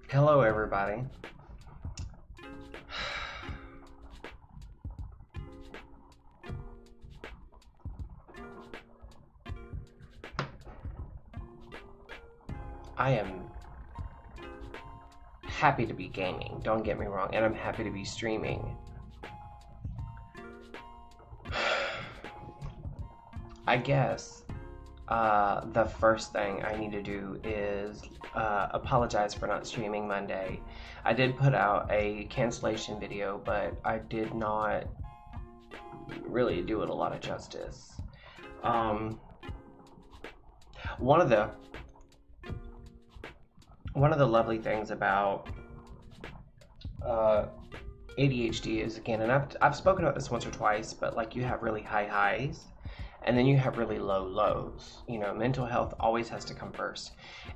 Hello, everybody. I am happy to be gaming, don't get me wrong, and I'm happy to be streaming. I guess the first thing I need to do is apologize for not streaming Monday. I did put out a cancellation video, but I did not really do it a lot of justice. One of the lovely things about ADHD is, again, and I've spoken about this once or twice, but like, you have really high highs and then you have really low lows. You know, mental health always has to come first.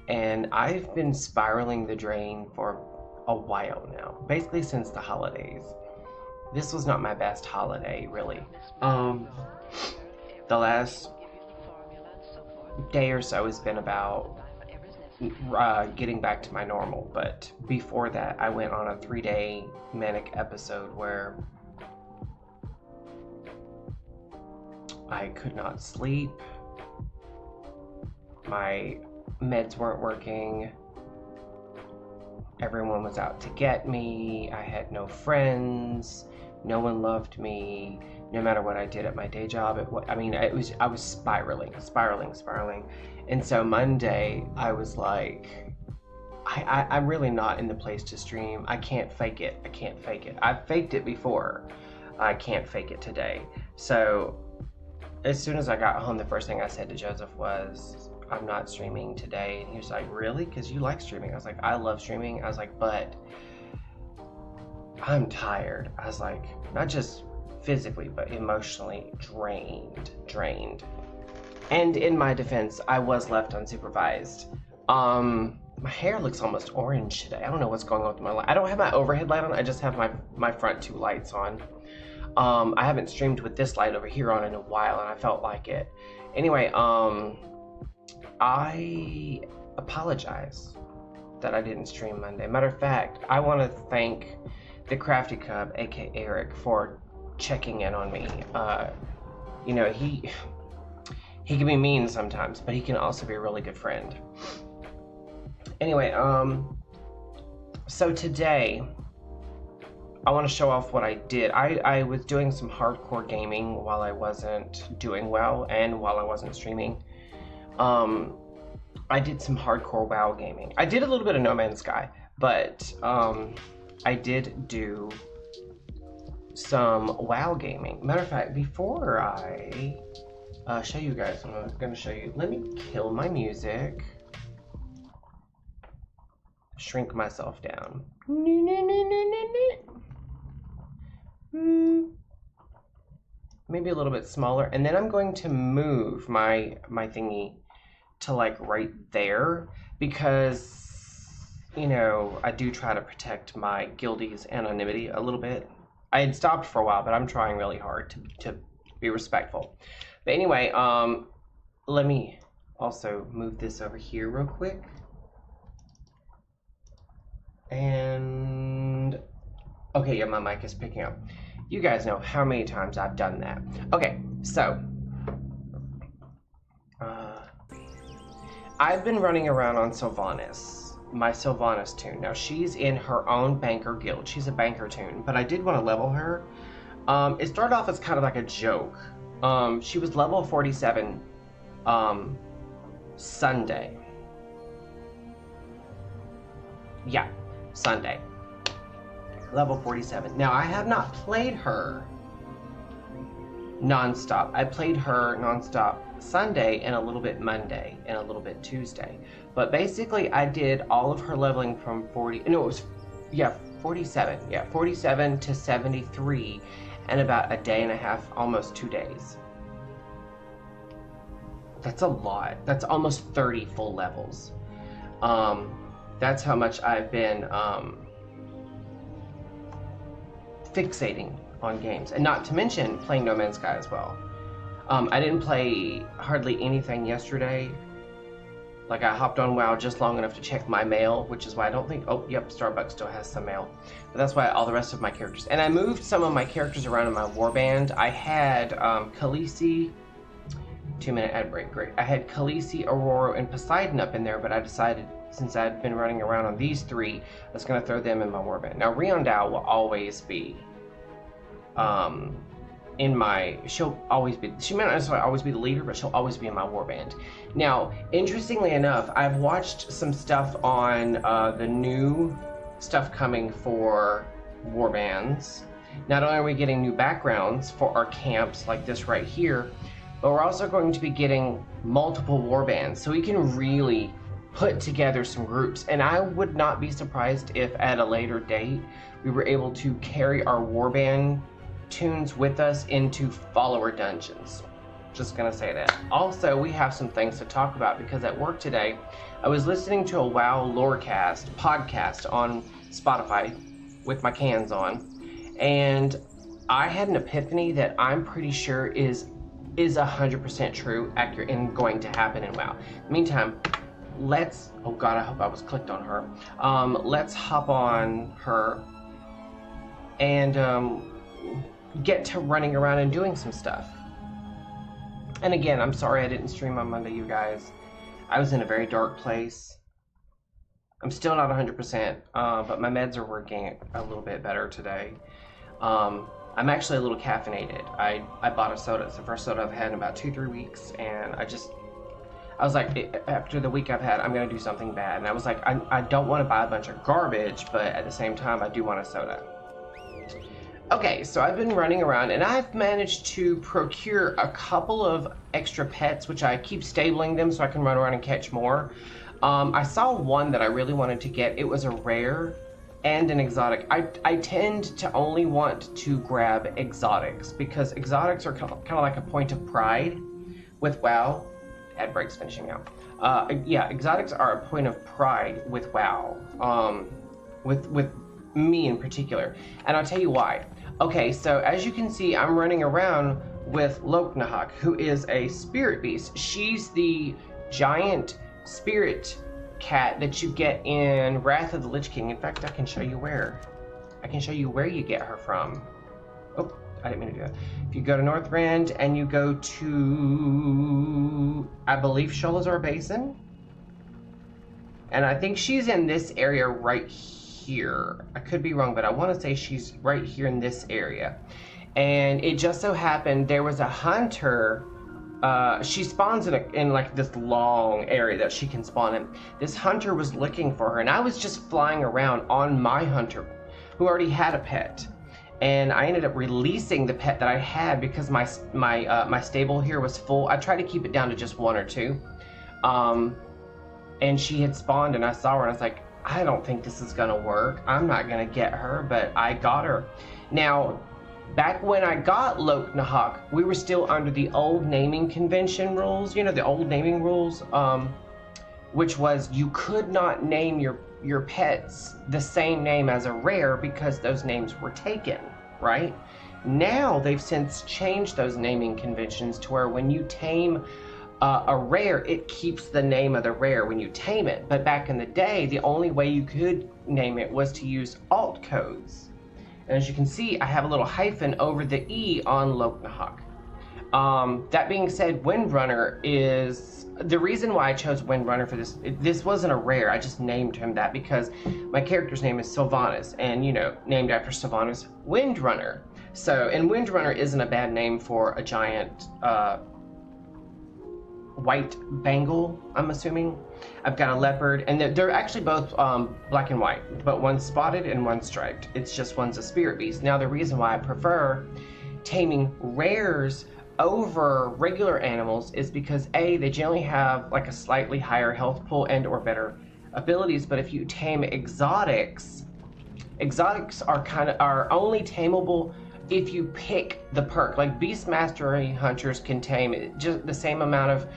And I've been spiraling the drain for a while now, basically since the holidays. This was not my best holiday, really. The last day or so has been about getting back to my normal, but before that I went on a 3-day manic episode where I could not sleep, my meds weren't working, everyone was out to get me, I had no friends, no one loved me, no matter what I did at my day job. I was spiraling. And so Monday, I was like, I'm really not in the place to stream. I can't fake it. I've faked it before. I can't fake it today. So as soon as I got home, the first thing I said to Joseph was, I'm not streaming today. And he was like, really? Because you like streaming. I was like, I love streaming. I was like, but I'm tired. I was like, not just physically, but emotionally drained. And in my defense, I was left unsupervised. My hair looks almost orange today. I don't know what's going on with my light. I don't have my overhead light on. I just have my front 2 lights on. I haven't streamed with this light over here on in a while, and I felt like it. Anyway, I apologize that I didn't stream Monday. Matter of fact, I want to thank the Crafty Cub, aka Eric, for checking in on me. You know, he can be mean sometimes, but he can also be a really good friend. Anyway, so today I want to show off what I did. I was doing some hardcore gaming while I wasn't doing WoW and while I wasn't streaming. I did some hardcore WoW gaming. I did a little bit of No Man's Sky, but I did do some WoW gaming. Matter of fact, before I show you guys, I'm going to show you. Let me kill my music. Shrink myself down. Maybe a little bit smaller, and then I'm going to move my thingy to like right there, because, you know, I do try to protect my guildie's anonymity a little bit. I had stopped for a while, but I'm trying really hard to be respectful. But anyway, let me also move this over here real quick. And okay, yeah, my mic is picking up. You guys know how many times I've done that. Okay, so I've been running around on Sylvanas, my Sylvanas toon. Now, she's in her own banker guild. She's a banker toon, but I did want to level her. It started off as kind of like a joke. She was level 47 Sunday. Yeah, Sunday. Level 47. Now, I have not played her non-stop. I played her non-stop Sunday and a little bit Monday and a little bit Tuesday. But basically, I did all of her leveling from 47. Yeah, 47 to 73 in about a day and a half, almost 2 days. That's a lot. That's almost 30 full levels. That's how much I've been fixating on games, and not to mention playing No Man's Sky as well. I didn't play hardly anything yesterday. Like, I hopped on WoW just long enough to check my mail, which is why I don't think, oh, yep, Starbucks still has some mail. But that's why all the rest of my characters. And I moved some of my characters around in my warband. I had Khaleesi, 2-minute ad break, great. I had Khaleesi, Aurora, and Poseidon up in there, but I decided, since I'd been running around on these 3, I was going to throw them in my warband. Now, Riondau will always be she'll always be, she may not necessarily always be the leader, but she'll always be in my warband. Now, interestingly enough, I've watched some stuff on the new stuff coming for warbands. Not only are we getting new backgrounds for our camps like this right here, but we're also going to be getting multiple warbands, so we can really put together some groups. And I would not be surprised if at a later date we were able to carry our warband tunes with us into follower dungeons. Just gonna say that. Also, we have some things to talk about, because at work today I was listening to a WoW Lorecast podcast on Spotify with my cans on, and I had an epiphany that I'm pretty sure is 100% true, accurate, and going to happen in WoW. Meantime, let's, oh god, I hope I was clicked on her. Let's hop on her and get to running around and doing some stuff. And again, I'm sorry I didn't stream on Monday, you guys. I was in a very dark place. I'm still not 100%, but my meds are working a little bit better today. I'm actually a little caffeinated. I bought a soda. It's the first soda I've had in about 2-3 weeks, and I was like, after the week I've had, I'm gonna do something bad. And I was like, I don't want to buy a bunch of garbage, but at the same time, I do want a soda. Okay, so I've been running around, and I've managed to procure a couple of extra pets, which I keep stabling them so I can run around and catch more. I saw one that I really wanted to get. It was a rare and an exotic. I tend to only want to grab exotics, because exotics are kind of like a point of pride with WoW. Ad break's finishing out. Yeah, exotics are a point of pride with WoW. With me in particular, and I'll tell you why. Okay, so as you can see, I'm running around with Loknahak, who is a spirit beast. She's the giant spirit cat that you get in Wrath of the Lich King. In fact, I can show you where. I can show you where you get her from. Oh, I didn't mean to do that. If you go to Northrend and you go to, I believe, Sholazar Basin, and I think she's in this area right here. I could be wrong, but I want to say she's right here in this area. And it just so happened there was a hunter. She spawns in like this long area that she can spawn in. This hunter was looking for her, and I was just flying around on my hunter, who already had a pet. And I ended up releasing the pet that I had because my stable here was full. I tried to keep it down to just 1 or 2. And she had spawned, and I saw her, and I was like, I don't think this is gonna work. I'm not gonna get her, but I got her. Now, back when I got Loknahak, we were still under the old naming convention rules, you know, the old naming rules, which was you could not name your pets the same name as a rare because those names were taken, right? Now, they've since changed those naming conventions to where when you tame a rare, it keeps the name of the rare when you tame it. But back in the day, the only way you could name it was to use alt codes. And as you can see, I have a little hyphen over the E on Loknahak. That being said, Windrunner is the reason why I chose Windrunner for this. This wasn't a rare. I just named him that because my character's name is Sylvanas, and you know, named after Sylvanas, Windrunner. So, and Windrunner isn't a bad name for a giant white Bengal, I'm assuming. I've got a leopard, and they're actually both black and white, but one's spotted and one's striped. It's just one's a spirit beast. Now, the reason why I prefer taming rares over regular animals is because A, they generally have like a slightly higher health pool and or better abilities, but if you tame exotics are only tameable if you pick the perk. Like Beast Mastery hunters can tame just the same amount of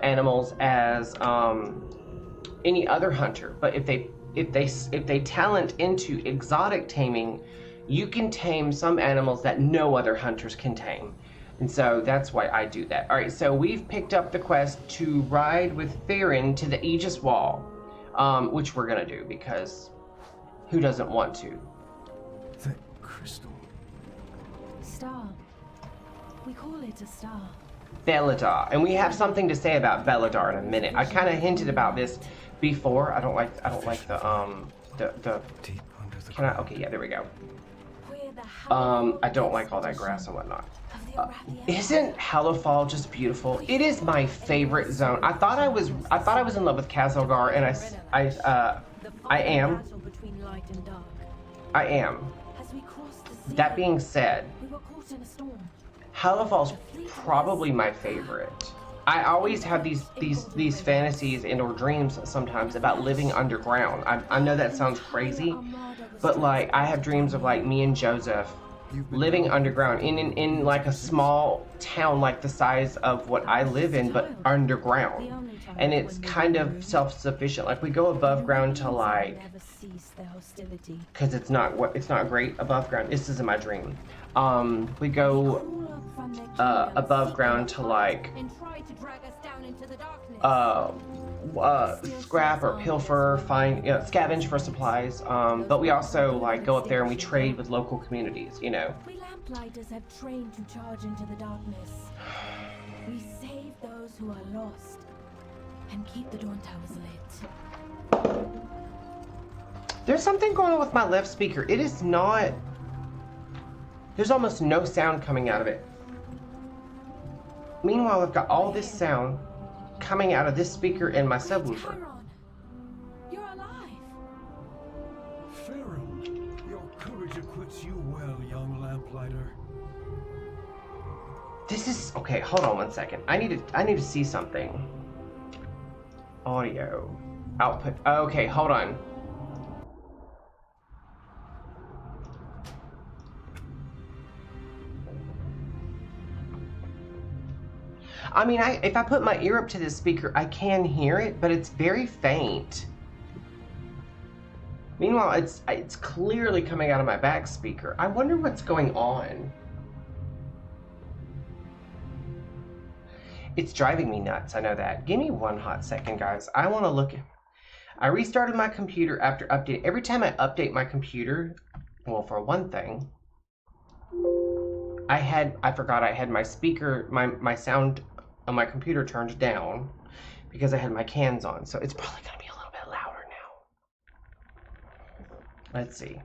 animals as any other hunter, but if they talent into exotic taming, you can tame some animals that no other hunters can tame. And so that's why I do that. All right, so we've picked up the quest to ride with Farron to the Aegis Wall, which we're gonna do because who doesn't want to? The crystal. Star. We call it a star. Belladar, and we have something to say about Belladar in a minute. I kind of hinted about this before. I don't like the Deep under the Can I? Okay, yeah, there we go. We're the I don't like all that grass and whatnot. Isn't Hellowfall just beautiful? It is my favorite zone. I thought I was in love with Castlegar, and I am. I am. That being said, we were caught in a storm. Hellowfall's probably my favorite. I always have these fantasies and or dreams sometimes about living underground. I know that sounds crazy, but like I have dreams of like me and Joseph living underground in like a small town like the size of what I live in, but underground. And it's kind of self-sufficient. Like we go above ground to like, because it's not great above ground. This is in my dream. We go above ground to like scrap or pilfer, find, scavenge for supplies. But we also like go up there and we trade with local communities. You know. We lamplighters have trained to charge into the darkness. We save those who are lost and keep the dawn towers lit. There's something going on with my left speaker. It is not. There's almost no sound coming out of it. Meanwhile, I've got all this sound coming out of this speaker and my subwoofer. You're alive. Farron, your courage acquits you well, young lamplighter. This is okay. Hold on one second. I need to see something. Audio output. Okay, hold on. I mean, if I put my ear up to this speaker, I can hear it, but it's very faint. Meanwhile, it's clearly coming out of my back speaker. I wonder what's going on. It's driving me nuts, I know that. Give me one hot second, guys. I want to look at... I restarted my computer after updating. Every time I update my computer, well, for one thing, I forgot I had my speaker, my sound on my computer turned down because I had my cans on. So it's probably going to be a little bit louder now. Let's see.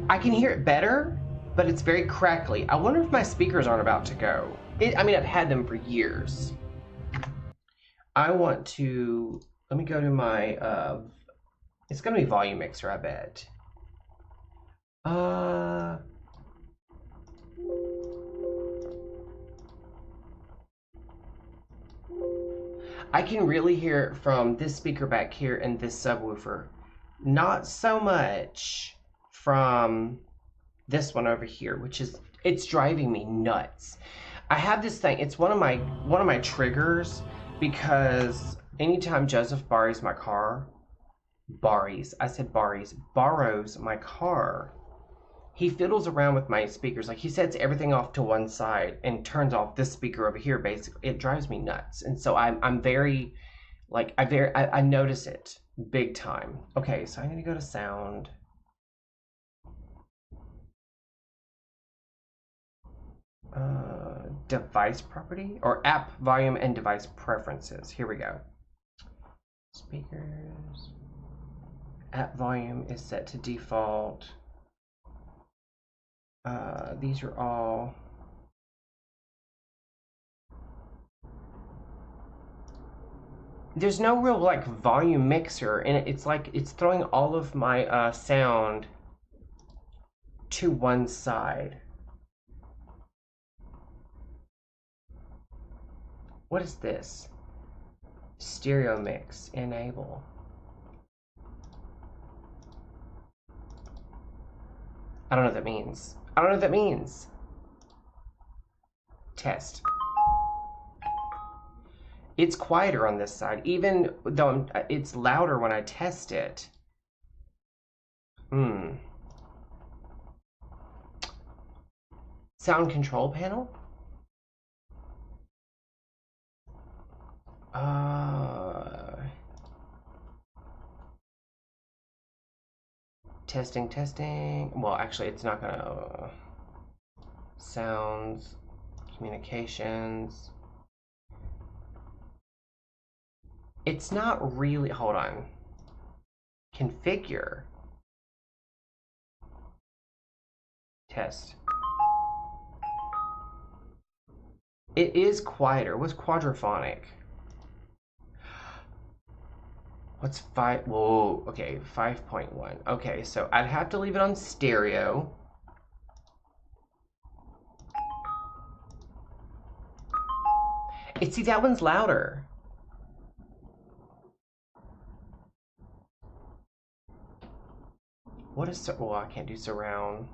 I can hear it better, but it's very crackly. I wonder if my speakers aren't about to go. I mean, I've had them for years. I want to, let me go to my, it's going to be volume mixer, I bet. I can really hear it from this speaker back here and this subwoofer. Not so much from this one over here, which is, it's driving me nuts. I have this thing, it's one of my triggers, because anytime Joseph borrows my car, borrows my car, he fiddles around with my speakers. Like, he sets everything off to one side and turns off this speaker over here. Basically, it drives me nuts. And so I'm very, like, I notice it big time. Okay, so I'm gonna go to sound. Device property or app volume and device preferences. Here we go. Speakers. App volume is set to default. These are all. There's no real like volume mixer, and it's like it's throwing all of my sound to one side. What is this? Stereo mix, enable. I don't know what that means. I don't know what that means. Test. It's quieter on this side, even though it's louder when I test it. Sound control panel? Testing, testing. Well, actually, it's not gonna. Sounds, communications. It's not really. Hold on. Configure. Test. It is quieter. What's quadraphonic? What's 5? Whoa, okay, 5.1. Okay, so I'd have to leave it on stereo. See, that one's louder. What is, well, I can't do surround.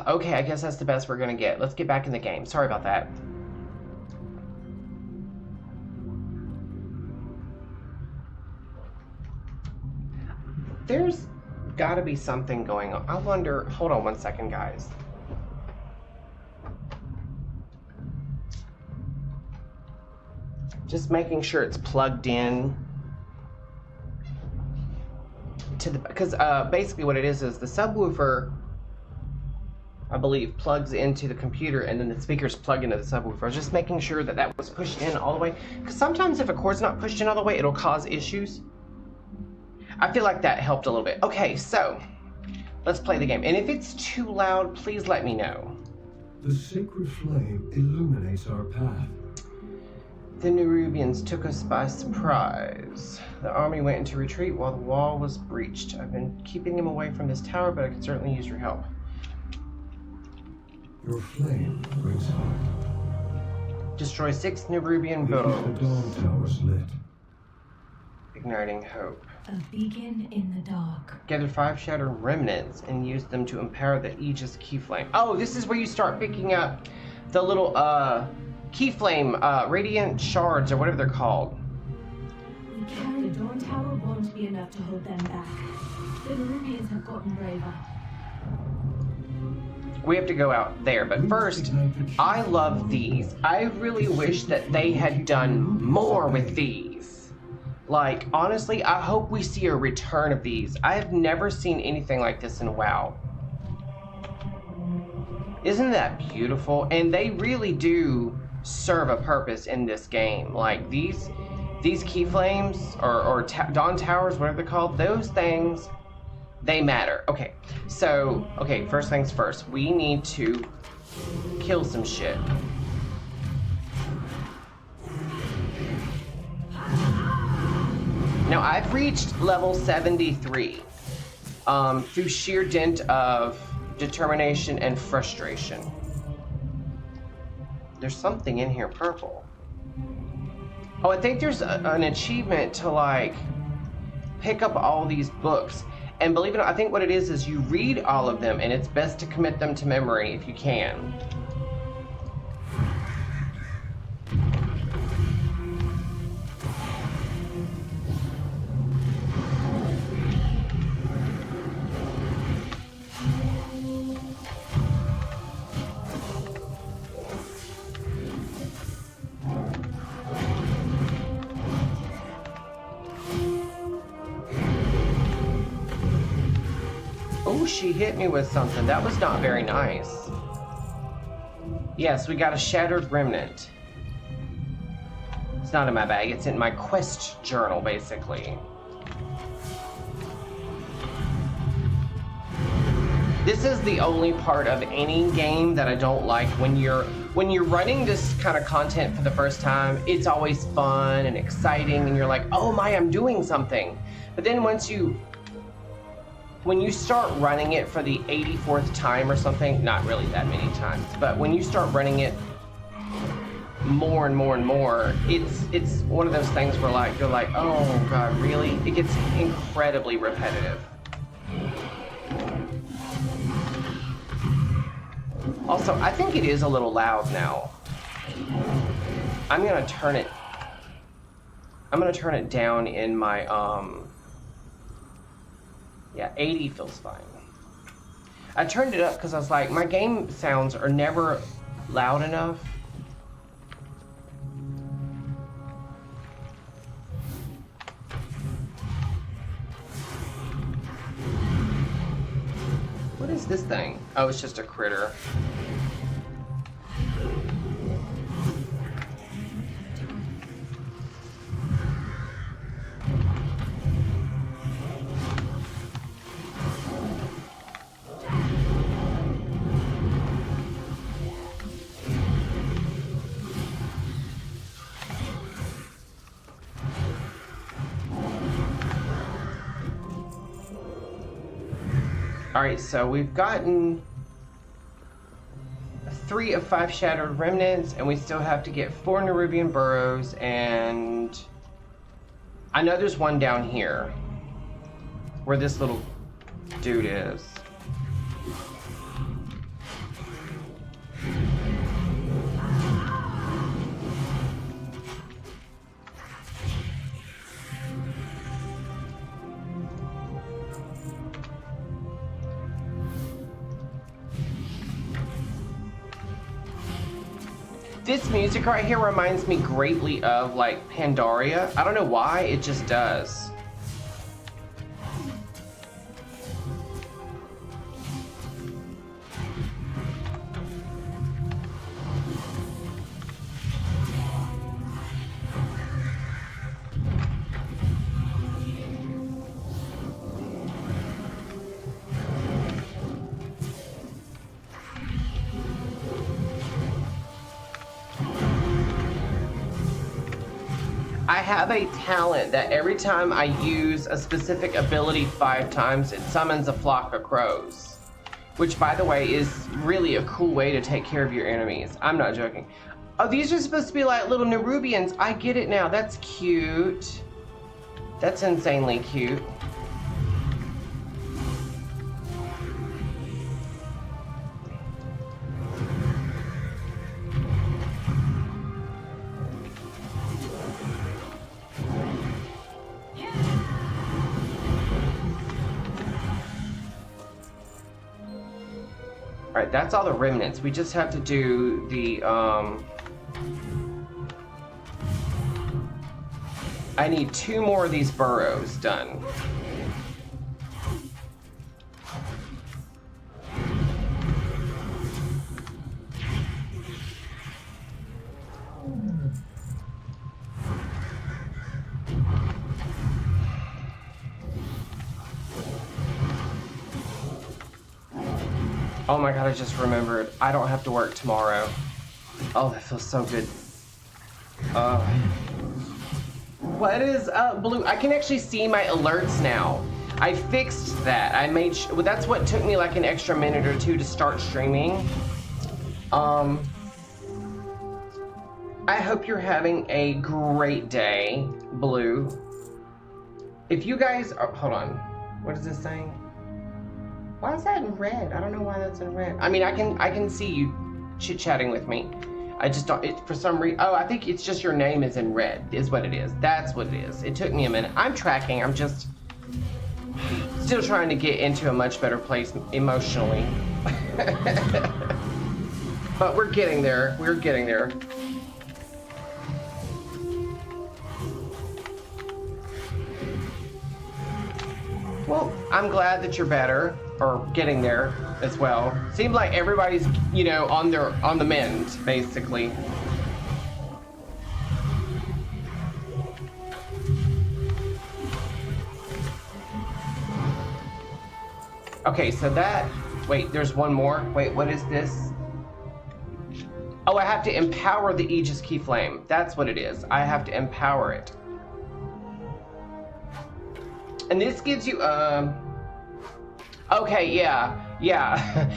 Okay, I guess that's the best we're gonna get. Let's get back in the game. Sorry about that. There's gotta be something going on. I wonder, hold on one second, guys. Just making sure it's plugged in to the, because basically what it is the subwoofer, I believe, plugs into the computer and then the speakers plug into the subwoofer. I was just making sure that that was pushed in all the way, because sometimes if a cord's not pushed in all the way, it'll cause issues. I feel like that helped a little bit. Okay, so let's play the game. And if it's too loud, please let me know. The sacred flame illuminates our path. The Nerubians took us by surprise. The army went into retreat while the wall was breached. I've been keeping them away from this tower, but I could certainly use your help. Your flame brings hope. Destroy 6 Nerubian The boats. dawn towers lit. Igniting hope. A beacon in the dark. Gather 5 shattered remnants and use them to empower the Aegis keyflame. Oh, this is where you start picking up the little keyflame radiant shards or whatever they're called. We carry the Dawn Tower won't be enough to hold them back. The Nerubians have gotten braver. We have to go out there, but first, I love these. I really wish that they had done more with these. Like, honestly, I hope we see a return of these. I have never seen anything like this in WoW. Isn't that beautiful? And they really do serve a purpose in this game. Like, these keyflames, or Dawn Towers, whatever they're called, those things, they matter. Okay, so, okay, first things first. We need to kill some shit. Now, I've reached level 73 through sheer dint of determination and frustration. There's something in here purple. Oh, I think there's an achievement to, like, pick up all these books. And believe it or not, I think what it is you read all of them, and it's best to commit them to memory if you can. Oh, she hit me with something. That was not very nice. Yes, we got a shattered remnant. It's not in my bag. It's in my quest journal, basically. This is the only part of any game that I don't like when you're running this kind of content for the first time. It's always fun and exciting, and you're like, oh my, I'm doing something. But then when you start running it for the 84th time or something, not really that many times, but when you start running it more and more and more, it's one of those things where you're like, oh god, really? It gets incredibly repetitive. Also, I think it is a little loud now. I'm gonna turn it down in my Yeah, 80 feels fine. I turned it up because I was like, my game sounds are never loud enough. What is this thing? Oh, it's just a critter. Alright, so we've gotten 3 of 5 shattered remnants, and we still have to get 4 Nerubian burrows, and I know there's one down here where this little dude is. This music right here reminds me greatly of like Pandaria. I don't know why, it just does. I have a talent that every time I use a specific ability 5 times, it summons a flock of crows. Which, by the way, is really a cool way to take care of your enemies. I'm not joking. Oh, these are supposed to be like little Nerubians. I get it now. That's cute. That's insanely cute. Alright, that's all the remnants. We just have to do the, I need 2 more of these burrows done. Oh my god, I just remembered. I don't have to work tomorrow. Oh, that feels so good. What is up, Blue? I can actually see my alerts now. I fixed that. I made well, that's what took me like an extra minute or 2 to start streaming. I hope you're having a great day, Blue. If you guys are, hold on. What is this saying? Why is that in red? I don't know why that's in red. I mean, I can see you chit-chatting with me. I just don't, for some reason, oh, I think it's just your name is in red, is what it is. That's what it is. It took me a minute. I'm tracking, I'm just still trying to get into a much better place emotionally. But we're getting there, we're getting there. Well, I'm glad that you're better, or getting there as well. Seems like everybody's, you know, on the mend, basically. Okay, so that, wait, there's one more. Wait, what is this? Oh, I have to empower the Aegis Key Flame. That's what it is. I have to empower it. And this gives you, okay, yeah.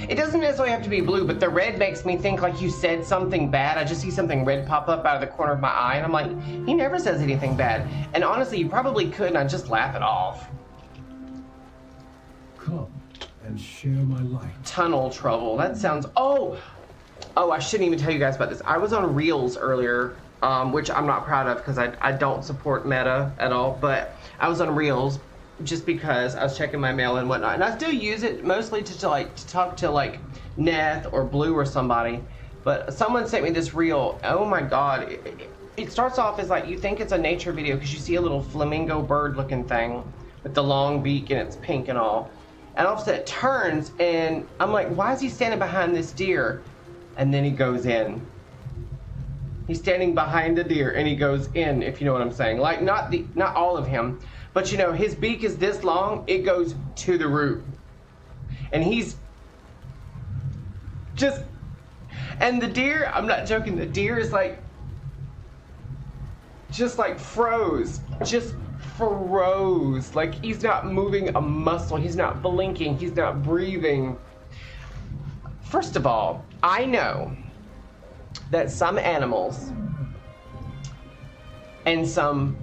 It doesn't necessarily have to be blue, but the red makes me think like you said something bad. I just see something red pop up out of the corner of my eye, and I'm like, he never says anything bad. And honestly, you probably could, and I just laugh it off. Come and share my light. Tunnel trouble, that sounds, oh, I shouldn't even tell you guys about this. I was on Reels earlier, which I'm not proud of because I don't support Meta at all, but I was on Reels just because I was checking my mail and whatnot, and I still use it mostly to talk to like Neth or Blue or somebody. But someone sent me this reel. Oh my god! It starts off as like you think it's a nature video because you see a little flamingo bird looking thing with the long beak and it's pink and all. And all of a sudden it turns and I'm like, why is he standing behind this deer? And then he goes in. He's standing behind the deer and he goes in, if you know what I'm saying. Like not all of him, but you know, his beak is this long, it goes to the root. And he's just, and the deer, I'm not joking, the deer is like, just like froze. Just froze. Like he's not moving a muscle, he's not blinking, he's not breathing. First of all, I know that some animals and some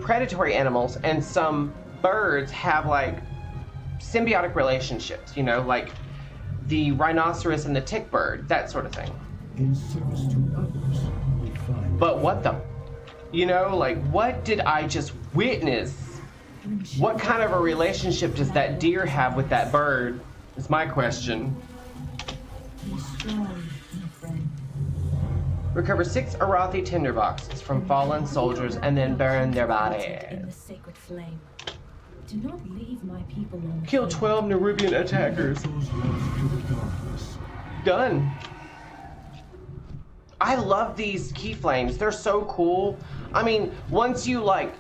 predatory animals and some birds have like symbiotic relationships, you know, like the rhinoceros and the tick bird, that sort of thing. In service to others, we find. But what the, you know, like what did I just witness? What kind of a relationship does that deer have with that bird is my question. Be strong, my friend. Recover 6 Arathi tinderboxes from fallen soldiers and then burn their In bodies. the sacred flame. Do not leave my people on the Kill field. 12 Nerubian attackers. Those lost to the darkness. Done. I love these keyflames. They're so cool. I mean, once you like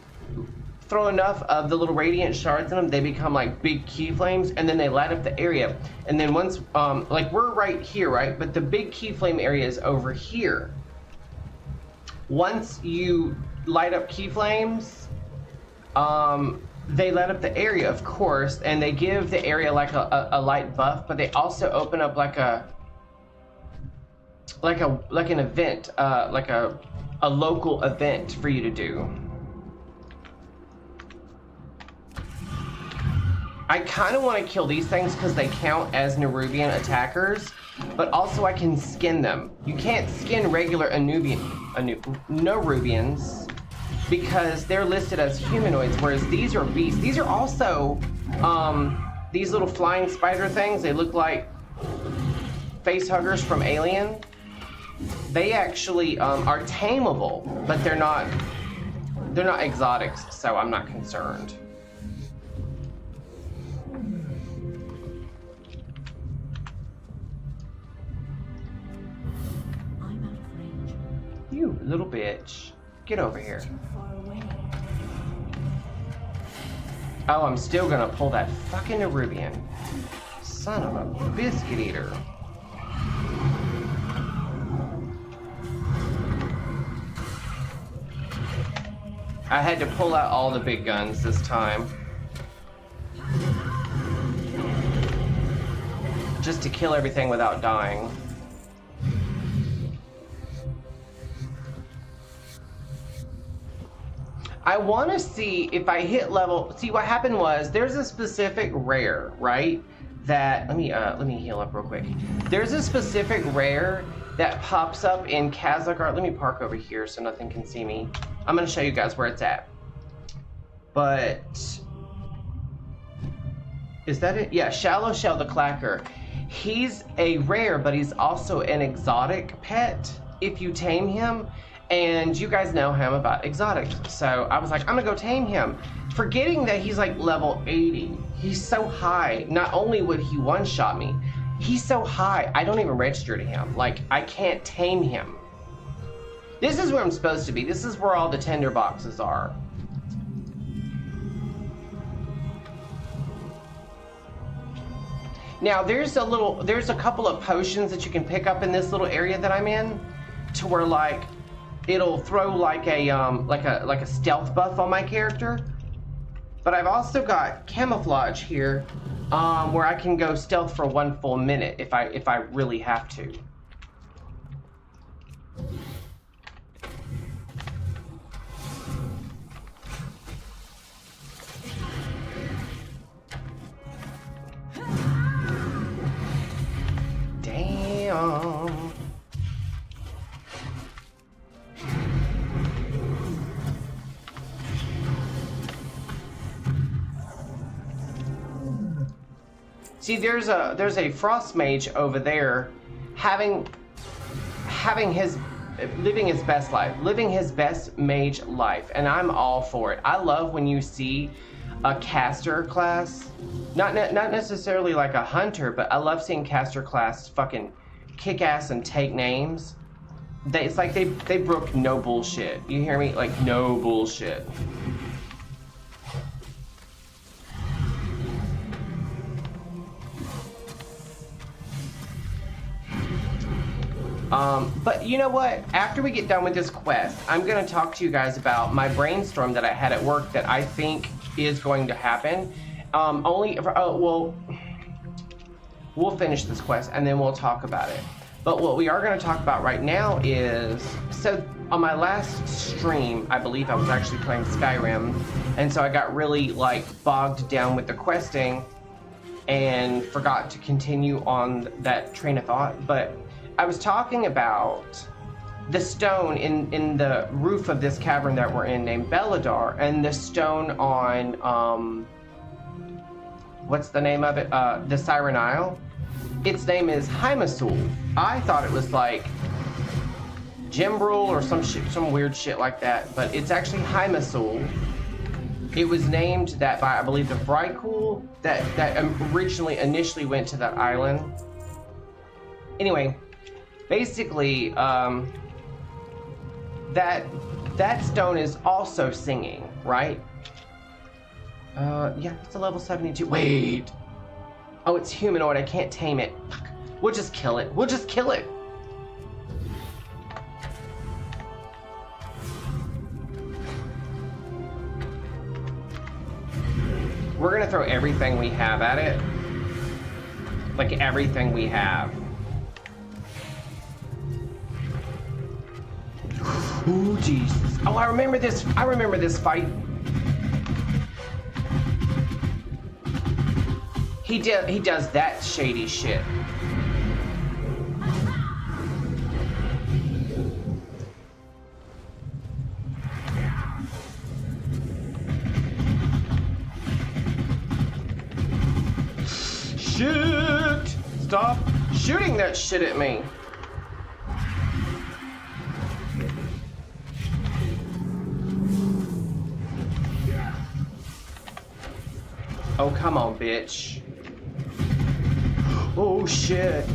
throw enough of the little radiant shards in them, they become like big keyflames and then they light up the area. And then once, like we're right here, right? But the big keyflame area is over here. Once you light up keyflames, they light up the area, of course, and they give the area like a light buff, but they also open up like an event, like a local event for you to do. I kind of want to kill these things because they count as Nerubian attackers, but also I can skin them. You can't skin regular Nerubians because they're listed as humanoids, whereas these are beasts. These are also these little flying spider things. They look like face huggers from Alien. They actually are tameable, but they're not exotics, so I'm not concerned. I'm out of range. You little bitch. Get over here. Too far away. Oh, I'm still gonna pull that fucking Nerubian. Son of a biscuit eater. I had to pull out all the big guns this time. Just to kill everything without dying. I want to see if I hit level. See, what happened was there's a specific rare, right? That let me heal up real quick. There's a specific rare that pops up in Kazakar. Let me park over here so nothing can see me. I'm gonna show you guys where it's at. But is that it? Yeah, Shallow Shell the Clacker. He's a rare, but he's also an exotic pet if you tame him. And you guys know him about exotics. So I was like, I'm gonna go tame him. Forgetting that he's like level 80. He's so high. Not only would he one-shot me, he's so high, I don't even register to him. Like, I can't tame him. This is where I'm supposed to be. This is where all the tender boxes are. Now, there's a couple of potions that you can pick up in this little area that I'm in, to where like, it'll throw like a stealth buff on my character. But I've also got camouflage here, where I can go stealth for 1 full minute if I really have to. Damn. See, there's a frost mage over there, having his living his best life, living his best mage life, and I'm all for it. I love when you see a caster class, not necessarily like a hunter, but I love seeing caster class fucking kick ass and take names. It's like they broke no bullshit. You hear me? Like no bullshit. But you know what? After we get done with this quest, I'm going to talk to you guys about my brainstorm that I had at work that I think is going to happen. Well, we'll finish this quest and then we'll talk about it. But what we are going to talk about right now is, so on my last stream, I believe I was actually playing Skyrim, and so I got really like bogged down with the questing and forgot to continue on that train of thought. But I was talking about the stone in the roof of this cavern that we're in named Belladar, and the stone on, what's the name of it? The Siren Isle. Its name is Hymasul. I thought it was like Gimbrel or some weird shit like that, but it's actually Hymasul. It was named that by, I believe, the Vrykul that initially went to that island. Anyway, basically, that stone is also singing, right? Yeah, it's a level 72. Wait. Oh, it's humanoid. I can't tame it. Fuck. We'll just kill it. We'll just kill it. We're gonna throw everything we have at it. Like everything we have. Oh, Jesus. Oh, I remember this. I remember this fight. He does that shady shit. Shoot! Stop shooting that shit at me. Oh, come on, bitch. Oh, shit.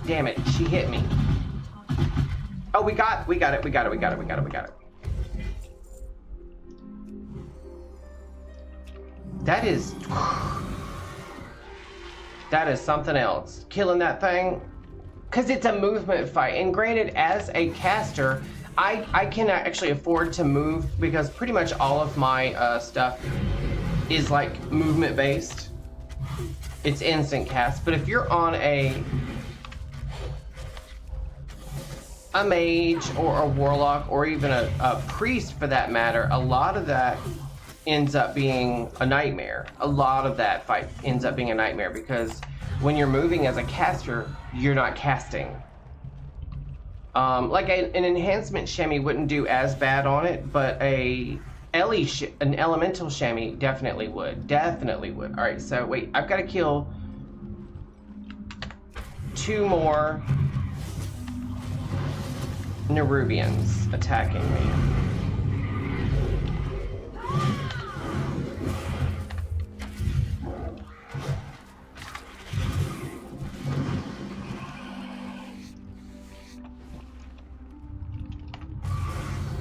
Damn it, she hit me. Oh, we got it. That is something else. Killing that thing, because it's a movement fight. And granted, as a caster, I cannot actually afford to move because pretty much all of my stuff is like movement based. It's instant cast. But if you're on a mage or a warlock or even a priest for that matter, a lot of that ends up being a nightmare. A lot of that fight ends up being a nightmare because when you're moving as a caster, you're not casting. Like an enhancement shemi wouldn't do as bad on it, but an elemental shemi definitely would. Definitely would. All right, so wait, I've got to kill 2 more Nerubians attacking me.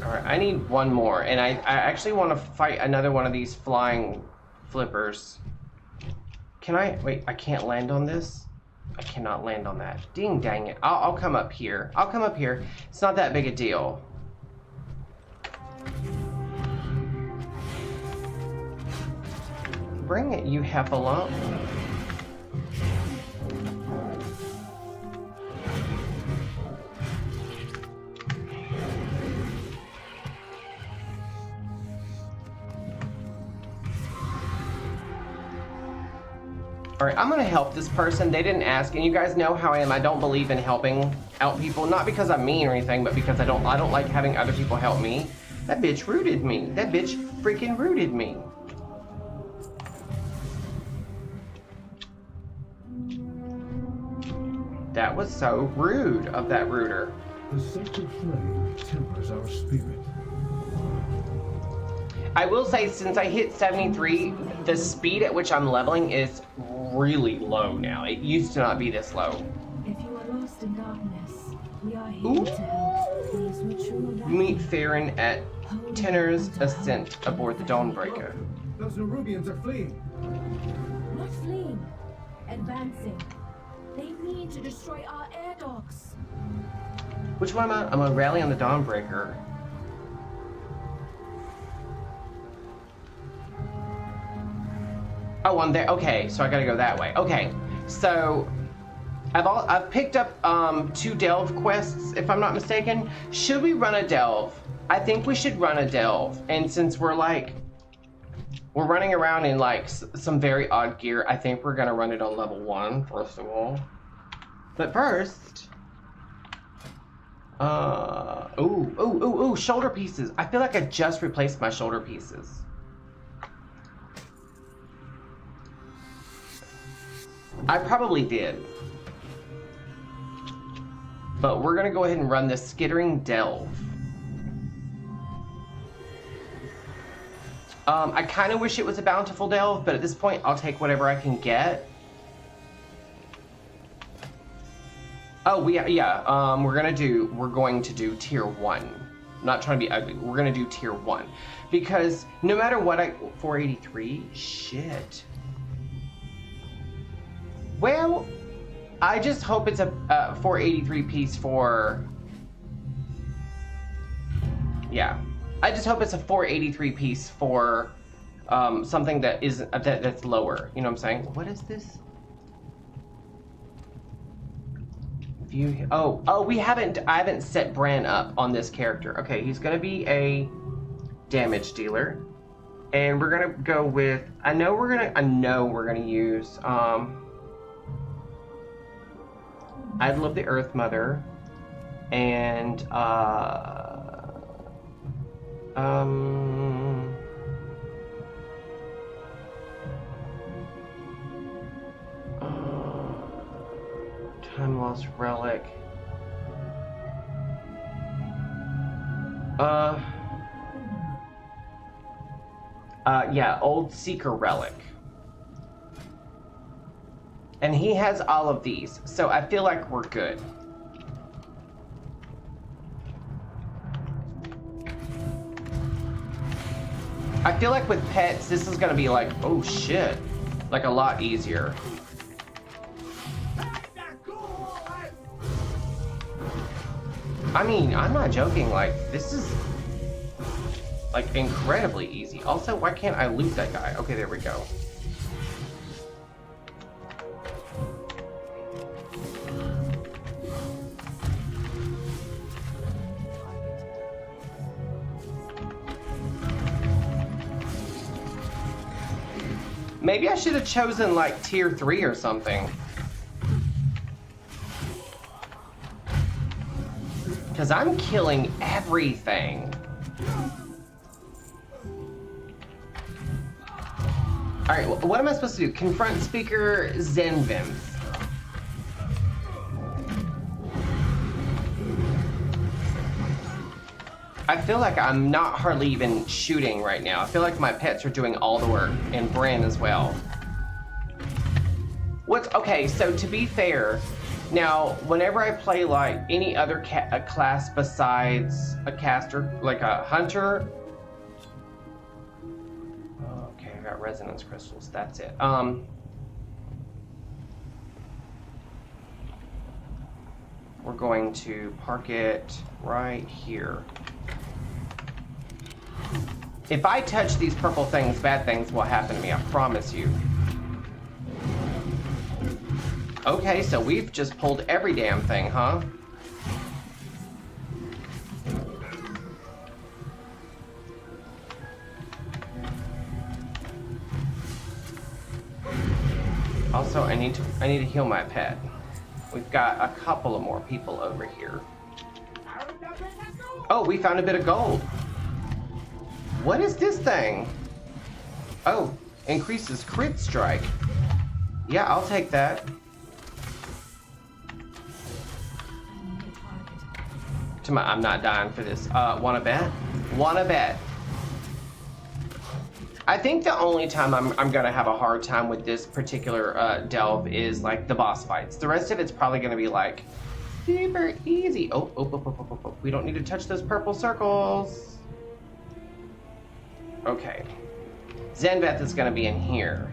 Alright, I need 1 more, and I actually want to fight another one of these flying flippers. Can I? Wait, I can't land on this? I cannot land on that. Ding dang it. I'll come up here. I'll come up here. It's not that big a deal. Bring it, you heffalump. Alright, I'm gonna help this person. They didn't ask, and you guys know how I am. I don't believe in helping out people, not because I'm mean or anything, but because I don't like having other people help me. That bitch rooted me. That bitch freaking rooted me. That was so rude of that rooter. The sacred flame tempers our spirit. I will say, since I hit 73, the speed at which I'm leveling is really low now. It used to not be this low. If you are lost in darkness, we are here Ooh. to help. Those were true Meet Farron at Tenner's Ascent aboard the Dawnbreaker. Those Nerubians are fleeing. Not fleeing, advancing. They need to destroy our air docks. Which one am I? I'm gonna rally on the Dawnbreaker. Oh, I'm there. Okay, so I gotta go that way. Okay, so I've picked up 2 delve quests, if I'm not mistaken. Should we run a delve? I think we should run a delve. And since we're running around in like some very odd gear, I think we're gonna run it on level 1 first of all. But first, ooh, shoulder pieces. I feel like I just replaced my shoulder pieces. I probably did. But we're gonna go ahead and run this skittering delve. I kind of wish it was a bountiful delve, but at this point I'll take whatever I can get. Oh, we're going to do tier 1. I'm not trying to be ugly. We're going to do tier 1 because no matter what 483, shit. Well, I just hope it's a 483 piece for, yeah. I just hope it's a 483 piece for something that that's lower. You know what I'm saying? What is this? View. Oh, I haven't set Bran up on this character. Okay, he's gonna be a damage dealer, and we're gonna go with. I know we're gonna use. I love the Earth Mother, and Time Lost Relic. Yeah, Old Seeker Relic. And he has all of these, so I feel like we're good. I feel like with pets, this is gonna be like, oh shit, like a lot easier. I mean, I'm not joking, like, this is, like, incredibly easy. Also, why can't I loot that guy? Okay, there we go. Maybe I should have chosen, like, tier 3 or something. Because I'm killing everything. Alright, what am I supposed to do? Confront Speaker Zenvim. I feel like I'm not hardly even shooting right now. I feel like my pets are doing all the work, and Bran as well. Okay, so to be fair, now, whenever I play like any other class besides a caster, like a hunter. Okay, I got resonance crystals. That's it. We're going to park it right here. If I touch these purple things, bad things will happen to me. I promise you. Okay, so we've just pulled every damn thing, huh? Also, I need to heal my pet. We've got a couple of more people over here. Oh, we found a bit of gold. What is this thing? Oh, increases crit strike. Yeah, I'll take that. I'm not dying for this. Wanna bet? Wanna bet? I think the only time I'm gonna have a hard time with this particular delve is like the boss fights. The rest of it's probably gonna be like super easy. Oh, we don't need to touch those purple circles. Okay. Zanveth is gonna be in here.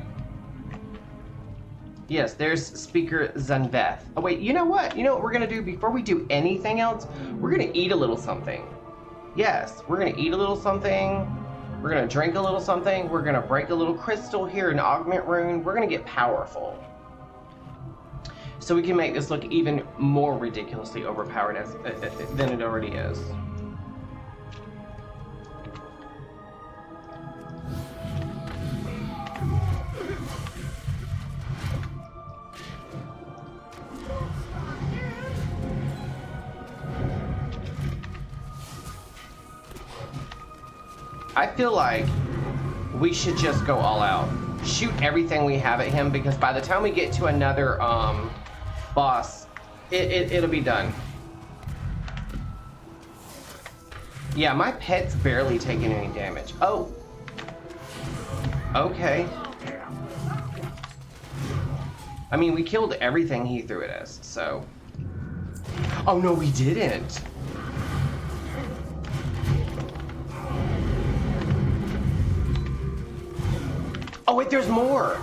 Yes, there's Speaker Zanveth. Oh wait, you know what? You know what we're gonna do before we do anything else? We're gonna eat a little something. Yes, we're gonna eat a little something. We're gonna drink a little something. We're gonna break a little crystal here, an augment rune. We're gonna get powerful. So we can make this look even more ridiculously overpowered than it already is. I feel like we should just go all out. Shoot everything we have at him, because by the time we get to another boss, it'll be done. Yeah, my pet's barely taking any damage. Oh. Okay. I mean, we killed everything he threw at us, so. Oh no, we didn't. Oh wait, there's more.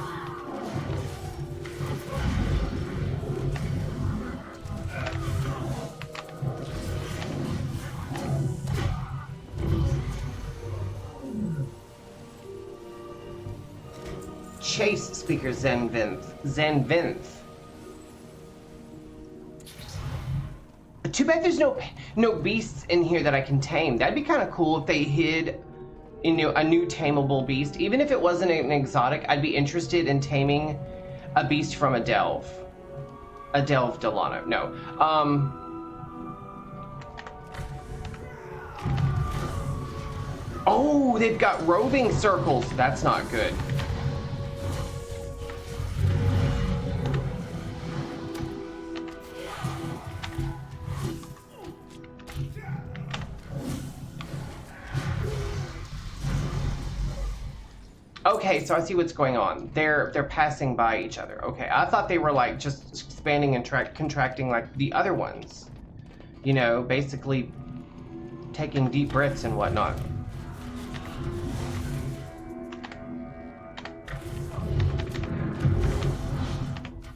Chase Speaker Zanvinth. Too bad there's no beasts in here that I can tame. That'd be kind of cool if they hid a new tameable beast. Even if it wasn't an exotic, I'd be interested in taming a beast from a delve. A delve Delano. No. Oh, they've got roving circles. That's not good. Okay, so I see what's going on. They're passing by each other. Okay, I thought they were like just expanding and contracting like the other ones. You know, basically taking deep breaths and whatnot.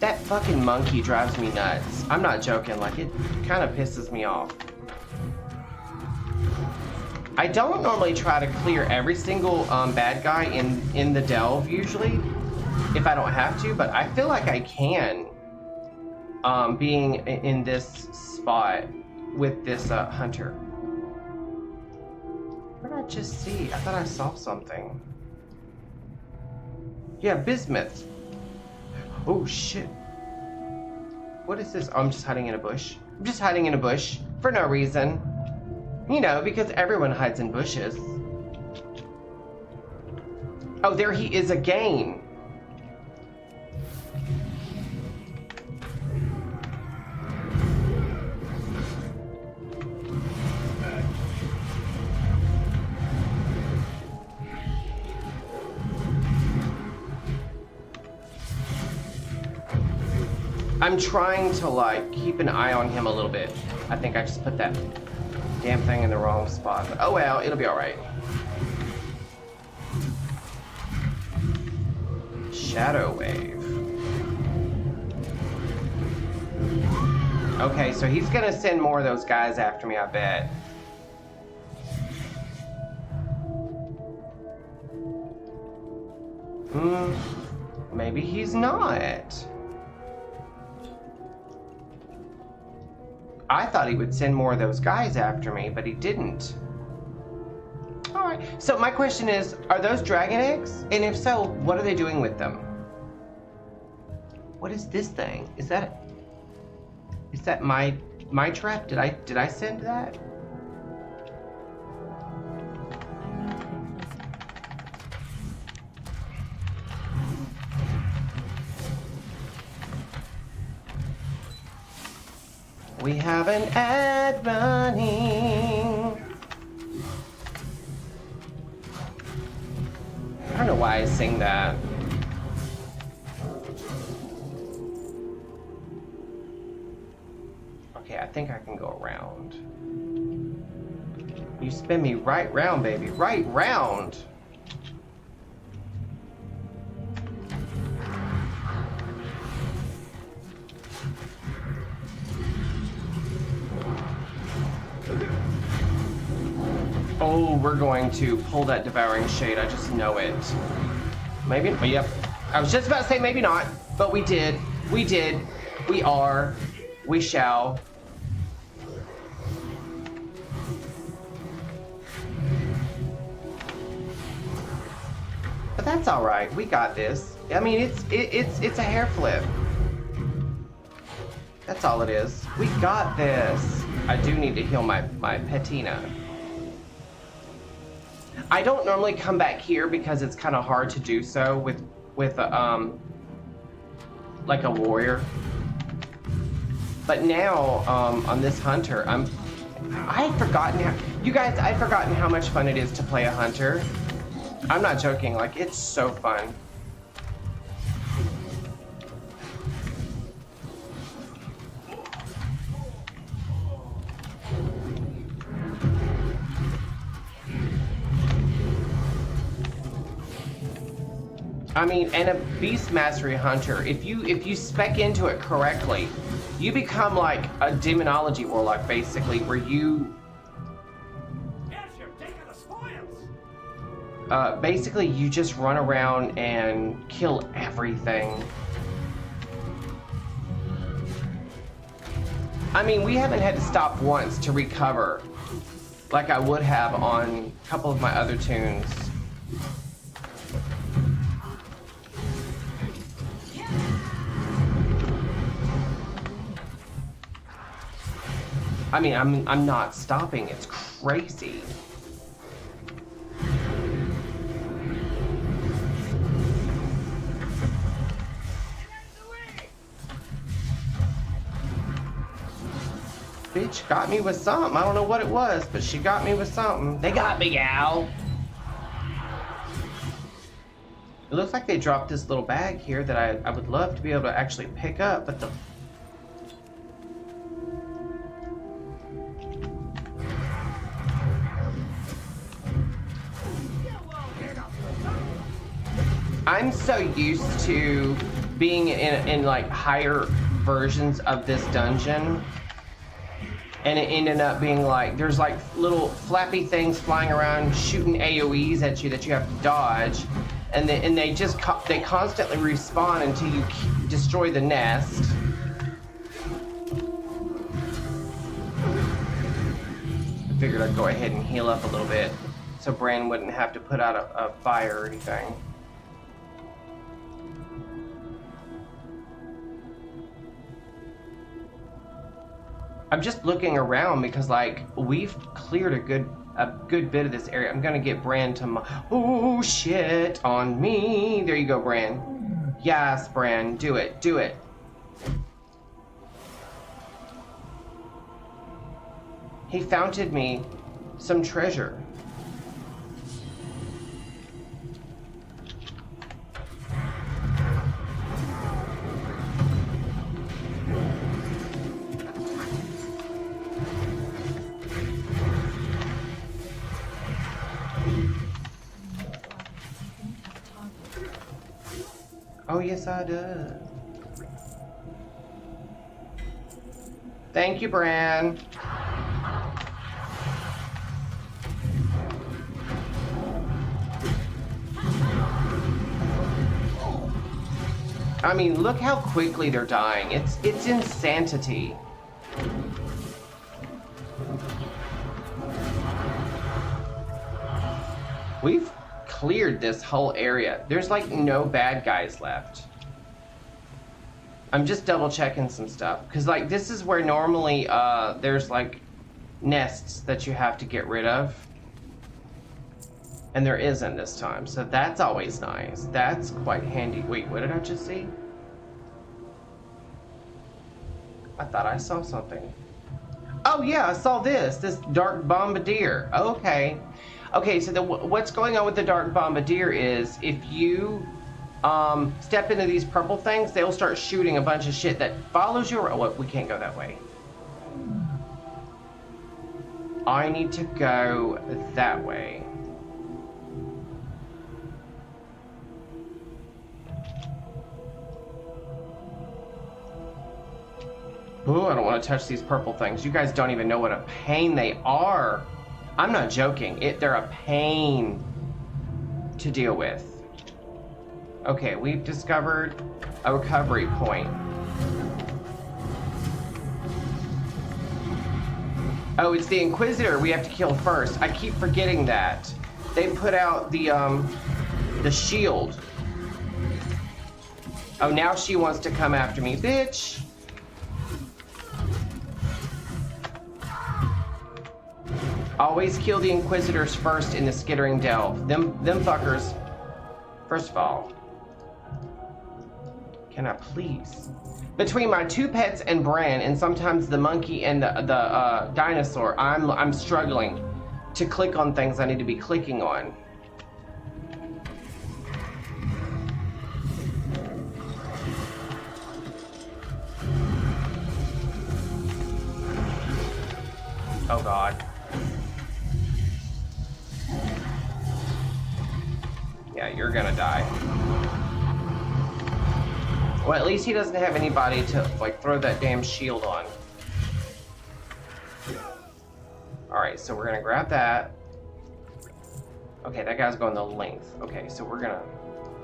That fucking monkey drives me nuts. I'm not joking, like it kind of pisses me off. I don't normally try to clear every single bad guy in the delve usually, if I don't have to, but I feel like I can, being in this spot with this hunter. What did I just see? I thought I saw something. Yeah, bismuth. Oh shit. What is this? Oh, I'm just hiding in a bush. I'm just hiding in a bush for no reason. You know, because everyone hides in bushes. Oh, there he is again. I'm trying to like keep an eye on him a little bit. I think I just put that damn thing in the wrong spot. But oh well, it'll be alright. Shadow wave. Okay, so he's gonna send more of those guys after me, I bet. Maybe he's not. I thought he would send more of those guys after me, but he didn't. Alright, so my question is, are those dragon eggs? And if so, what are they doing with them? What is this thing? Is that my trap? Did I send that? We have an ad running. I don't know why I sing that. Okay, I think I can go around. You spin me right round, baby. Right round. Oh, we're going to pull that Devouring Shade. I just know it. Maybe, yep. I was just about to say maybe not, but we did. We did. We are. We shall. But that's all right. We got this. I mean, it's a hair flip. That's all it is. We got this. I do need to heal my patina. I don't normally come back here because it's kind of hard to do so with like a warrior. But now on this hunter, I've forgotten how, you guys, I've forgotten how much fun it is to play a hunter. I'm not joking, like it's so fun. I mean, and a Beast Mastery Hunter, if you spec into it correctly, you become like a Demonology Warlock, basically, where you... Yes, you're taking the spoils. Basically, you just run around and kill everything. I mean, we haven't had to stop once to recover, like I would have on a couple of my other tunes. I mean, I'm not stopping. It's crazy. Bitch got me with something. I don't know what it was, but she got me with something. They got me, gal. It looks like they dropped this little bag here that I would love to be able to actually pick up, but the... I'm so used to being in like higher versions of this dungeon, and it ended up being like there's like little flappy things flying around shooting AoEs at you that you have to dodge, and they just they constantly respawn until you destroy the nest. I figured I'd go ahead and heal up a little bit so Bran wouldn't have to put out a fire or anything. I'm just looking around because like we've cleared a good bit of this area. I'm gonna get Bran to oh shit on me. There you go, Bran. Yes, Bran, do it, do it. He founted me some treasure. Oh, yes, I do. Thank you, Bran. I mean, look how quickly they're dying. It's insanity. We've cleared this whole area. There's like no bad guys left. I'm just double checking some stuff because like this is where normally there's like nests that you have to get rid of, and there isn't this time, so that's always nice. That's quite handy. Wait, what did I just see? I thought I saw something. Oh yeah, I saw this dark bombardier. Okay. Okay, so what's going on with the dark bombardier is if you step into these purple things, they'll start shooting a bunch of shit that follows you. Oh, we can't go that way. I need to go that way. Ooh, I don't want to touch these purple things. You guys don't even know what a pain they are. I'm not joking. They're a pain to deal with. Okay, we've discovered a recovery point. Oh, it's the Inquisitor we have to kill first. I keep forgetting that. They put out the shield. Oh, now she wants to come after me, bitch. Always kill the Inquisitors first in the Skittering Delve. Them fuckers. First of all, can I please? Between my two pets and Bran, and sometimes the monkey and the dinosaur, I'm struggling to click on things I need to be clicking on. Oh God. Yeah, you're gonna die. Well, at least he doesn't have anybody to, like, throw that damn shield on. Alright, so we're gonna grab that. Okay, that guy's going the length. Okay, so we're gonna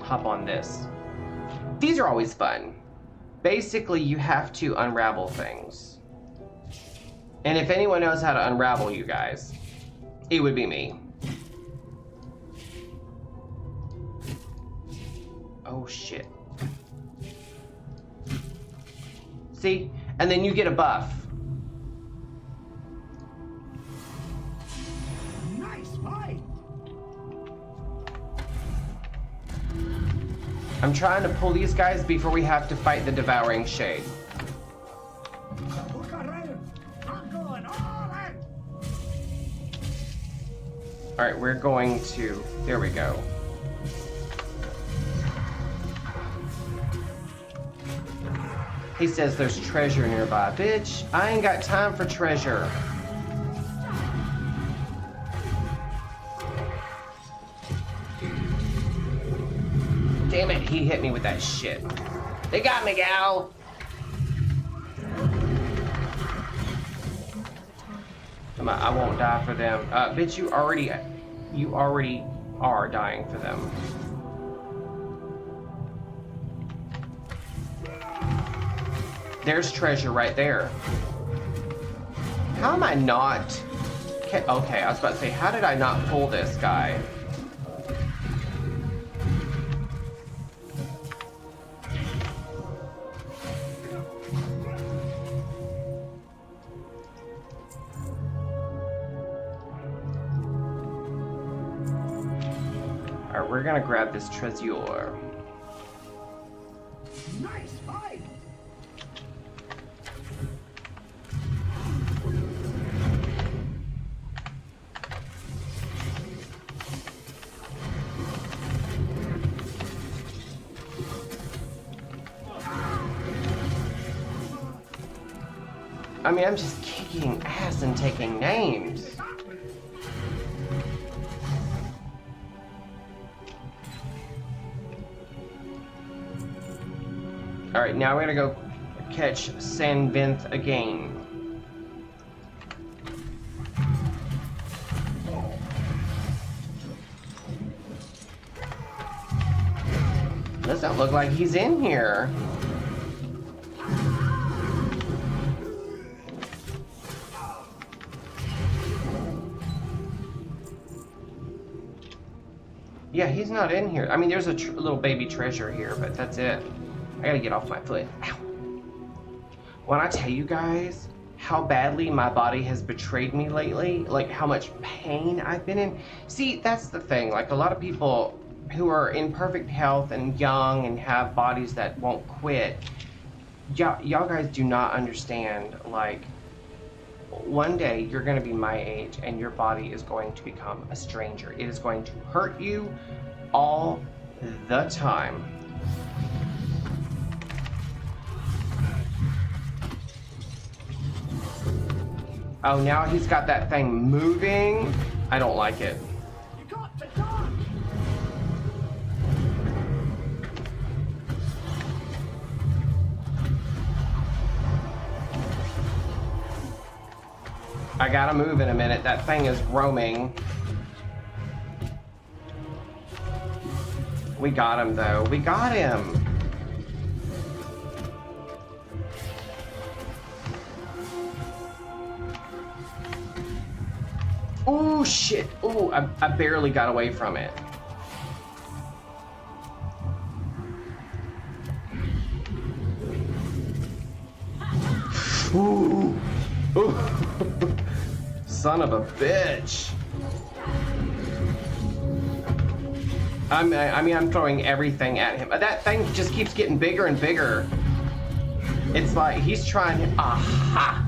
hop on this. These are always fun. Basically, you have to unravel things. And if anyone knows how to unravel you guys, it would be me. Oh shit. See? And then you get a buff. Nice fight. I'm trying to pull these guys before we have to fight the Devouring Shade. Alright, we're going to... There we go. He says there's treasure nearby. Bitch, I ain't got time for treasure. Damn it, he hit me with that shit. They got me, gal. Come on, I won't die for them. Bitch, you already are dying for them. There's treasure right there. How am I not... Okay, I was about to say, how did I not pull this guy? Alright, we're gonna grab this treasure. Nice fight. I mean, I'm just kicking ass and taking names. Alright, now we're gonna go catch Sanvinth again. Doesn't look like he's in here. Yeah, he's not in here. I mean, there's a little baby treasure here, but that's it. I gotta get off my foot. Ow. When I tell you guys how badly my body has betrayed me lately, like how much pain I've been in. See, that's the thing. Like a lot of people who are in perfect health and young and have bodies that won't quit, y'all guys do not understand, like, one day you're going to be my age and your body is going to become a stranger. It is going to hurt you all the time. Oh, now he's got that thing moving. I don't like it. You got to dodge! I gotta move in a minute. That thing is roaming. We got him, though. We got him. Oh, shit. Oh, I barely got away from it. Ooh. Ooh. Son of a bitch. I mean, I'm throwing everything at him. That thing just keeps getting bigger and bigger. It's like he's trying to... Aha!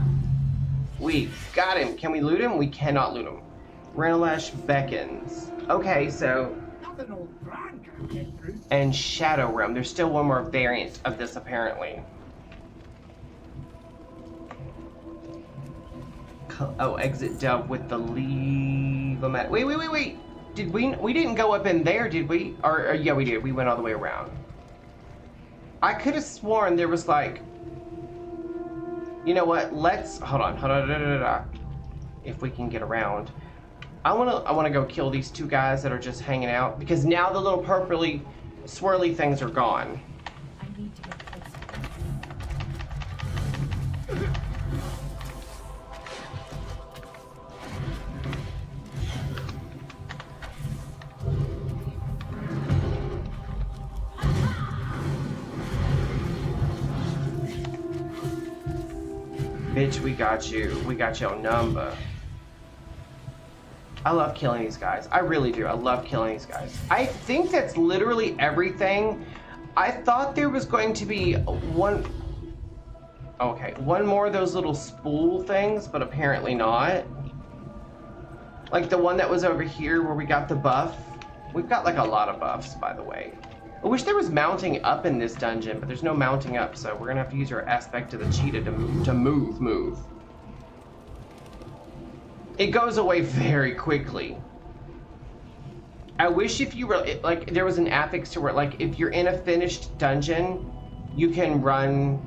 We got him. Can we loot him? We cannot loot him. Renalash beckons. Okay, so... And Shadow Realm. There's still one more variant of this, apparently. Oh, exit delve with the leave. Wait. Did we didn't go up in there, did we? Or yeah, we did. We went all the way around. I could have sworn there was like, you know what? Let's hold on. If we can get around, I wanna go kill these two guys that are just hanging out, because now the little purpley swirly things are gone. I need to get closer. Bitch, we got you. We got your number. I love killing these guys. I really do. I love killing these guys. I think that's literally everything. I thought there was going to be one... Okay, one more of those little spool things, but apparently not. Like the one that was over here where we got the buff. We've got like a lot of buffs, by the way. I wish there was mounting up in this dungeon, but there's no mounting up, so we're gonna have to use our aspect of the cheetah to move. It goes away very quickly. I wish if you were, like, there was an affix to where, like, if you're in a finished dungeon, you can run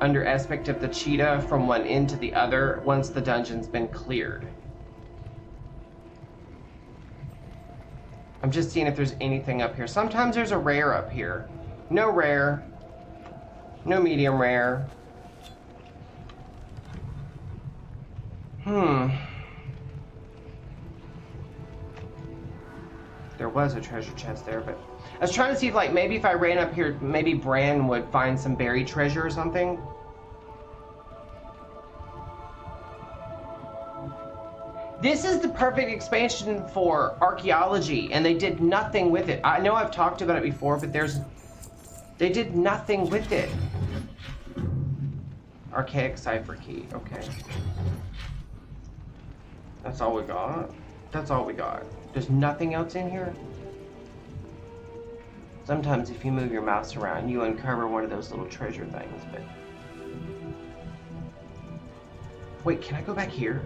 under aspect of the cheetah from one end to the other once the dungeon's been cleared. I'm just seeing if there's anything up here. Sometimes there's a rare up here. No rare. No medium rare. There was a treasure chest there, but... I was trying to see if, like, maybe if I ran up here, maybe Bran would find some buried treasure or something. This is the perfect expansion for archaeology, and they did nothing with it. I know I've talked about it before, but they did nothing with it. Archaic cipher key, okay. That's all we got? That's all we got. There's nothing else in here? Sometimes if you move your mouse around, you uncover one of those little treasure things, but... Wait, can I go back here?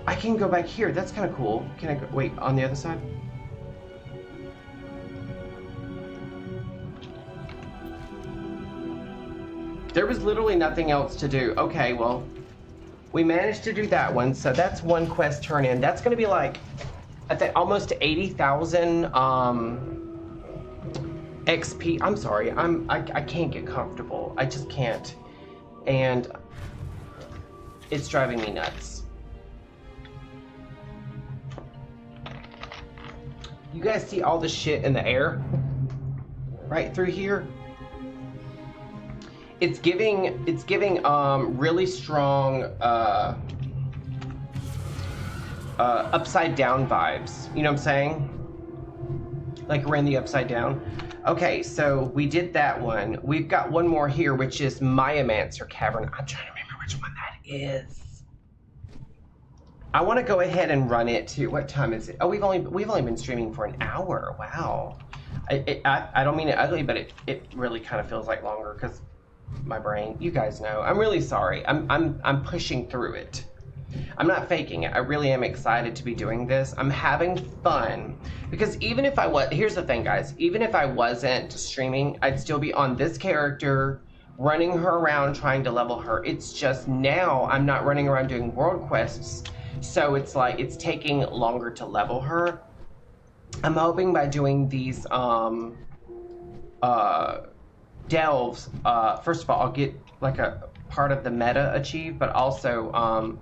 I can go back here. That's kind of cool. Can I go... Wait, on the other side? There was literally nothing else to do. Okay, well, we managed to do that one, so that's one quest turn in. That's going to be like, I think, almost 80,000 XP. I'm sorry, I can't get comfortable. I just can't, and it's driving me nuts. You guys see all the shit in the air right through here? It's giving really strong upside down vibes. You know what I'm saying? Like we're in the upside down. Okay, so we did that one. We've got one more here, which is Myomancer Cavern. I'm trying to remember which one that is. I want to go ahead and run it to, what time is it? Oh, we've only been streaming for an hour. Wow. I don't mean it ugly, but it really kind of feels like longer because my brain, you guys know. I'm really sorry. I'm pushing through it. I'm not faking it. I really am excited to be doing this. I'm having fun because even if I was, here's the thing, guys, even if I wasn't streaming, I'd still be on this character, running her around, trying to level her. It's just now I'm not running around doing world quests, so it's like it's taking longer to level her. I'm hoping by doing these delves, first of all, I'll get like a part of the meta achieved, but also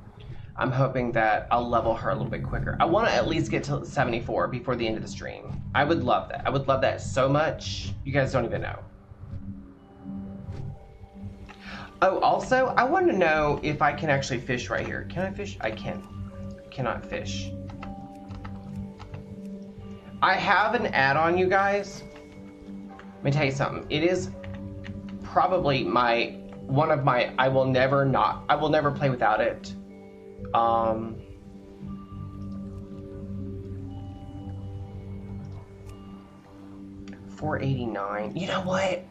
I'm hoping that I'll level her a little bit quicker. I want to at least get to 74 before the end of the stream. I would love that. I would love that so much. You guys don't even know. Oh, also, I want to know if I can actually fish right here. Can I fish? I can. Cannot fish. I have an add-on, you guys. Let me tell you something. It is probably one of my, I will never play without it. $4.89. You know what?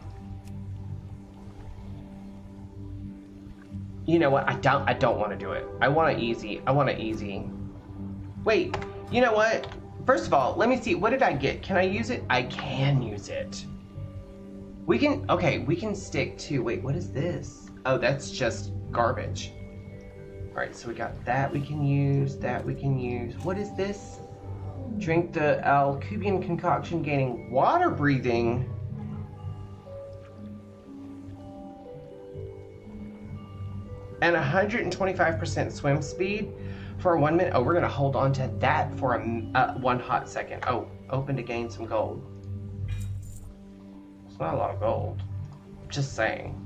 You know what? I don't want to do it. I want it easy. Wait, you know what? First of all, let me see. What did I get? Can I use it? I can use it. We can stick to, wait, what is this? Oh, that's just garbage. All right, so we got that we can use, What is this? Drink the Alcubian concoction, gaining water breathing. And 125% swim speed for 1 minute. Oh, we're gonna hold on to that for one hot second. Oh, open to gain some gold. It's not a lot of gold. Just saying.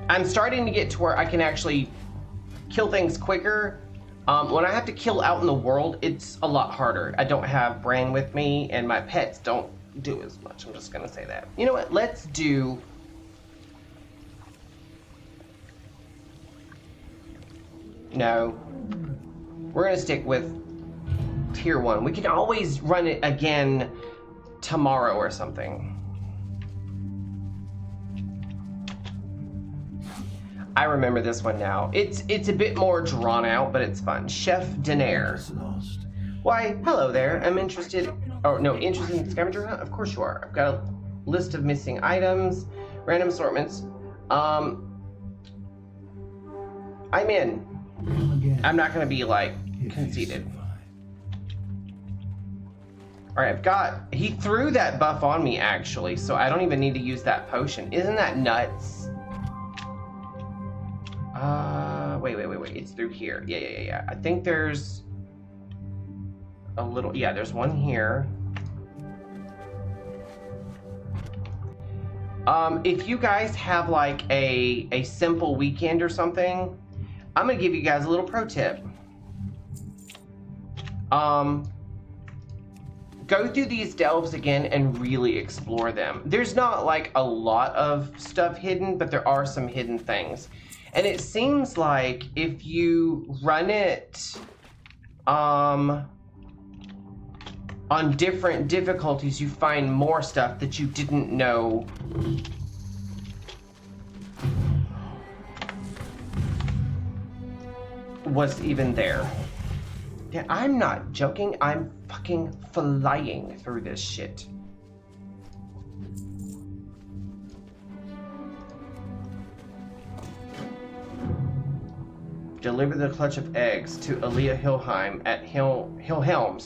I'm starting to get to where I can actually kill things quicker. When I have to kill out in the world, it's a lot harder. I don't have Bran with me, and my pets don't do as much. I'm just gonna say that. You know what? Let's do... No. We're gonna stick with tier 1. We can always run it again tomorrow or something. I remember this one now. It's a bit more drawn out, but it's fun. Chef Denaire. Why, hello there. I'm interested. Oh no, interested in scavenger hunt? Of course you are. I've got a list of missing items, random assortments. I'm in. I'm not gonna be like conceited. All right, he threw that buff on me actually, so I don't even need to use that potion. Isn't that nuts? Wait. It's through here. Yeah. I think there's a little, yeah, there's one here. If you guys have like a simple weekend or something, I'm gonna give you guys a little pro tip. Go through these delves again and really explore them. There's not like a lot of stuff hidden, but there are some hidden things. And it seems like if you run it on different difficulties, you find more stuff that you didn't know was even there. Yeah, I'm not joking. I'm fucking flying through this shit. Deliver the clutch of eggs to Aaliyah Hillheim at Hillhelm.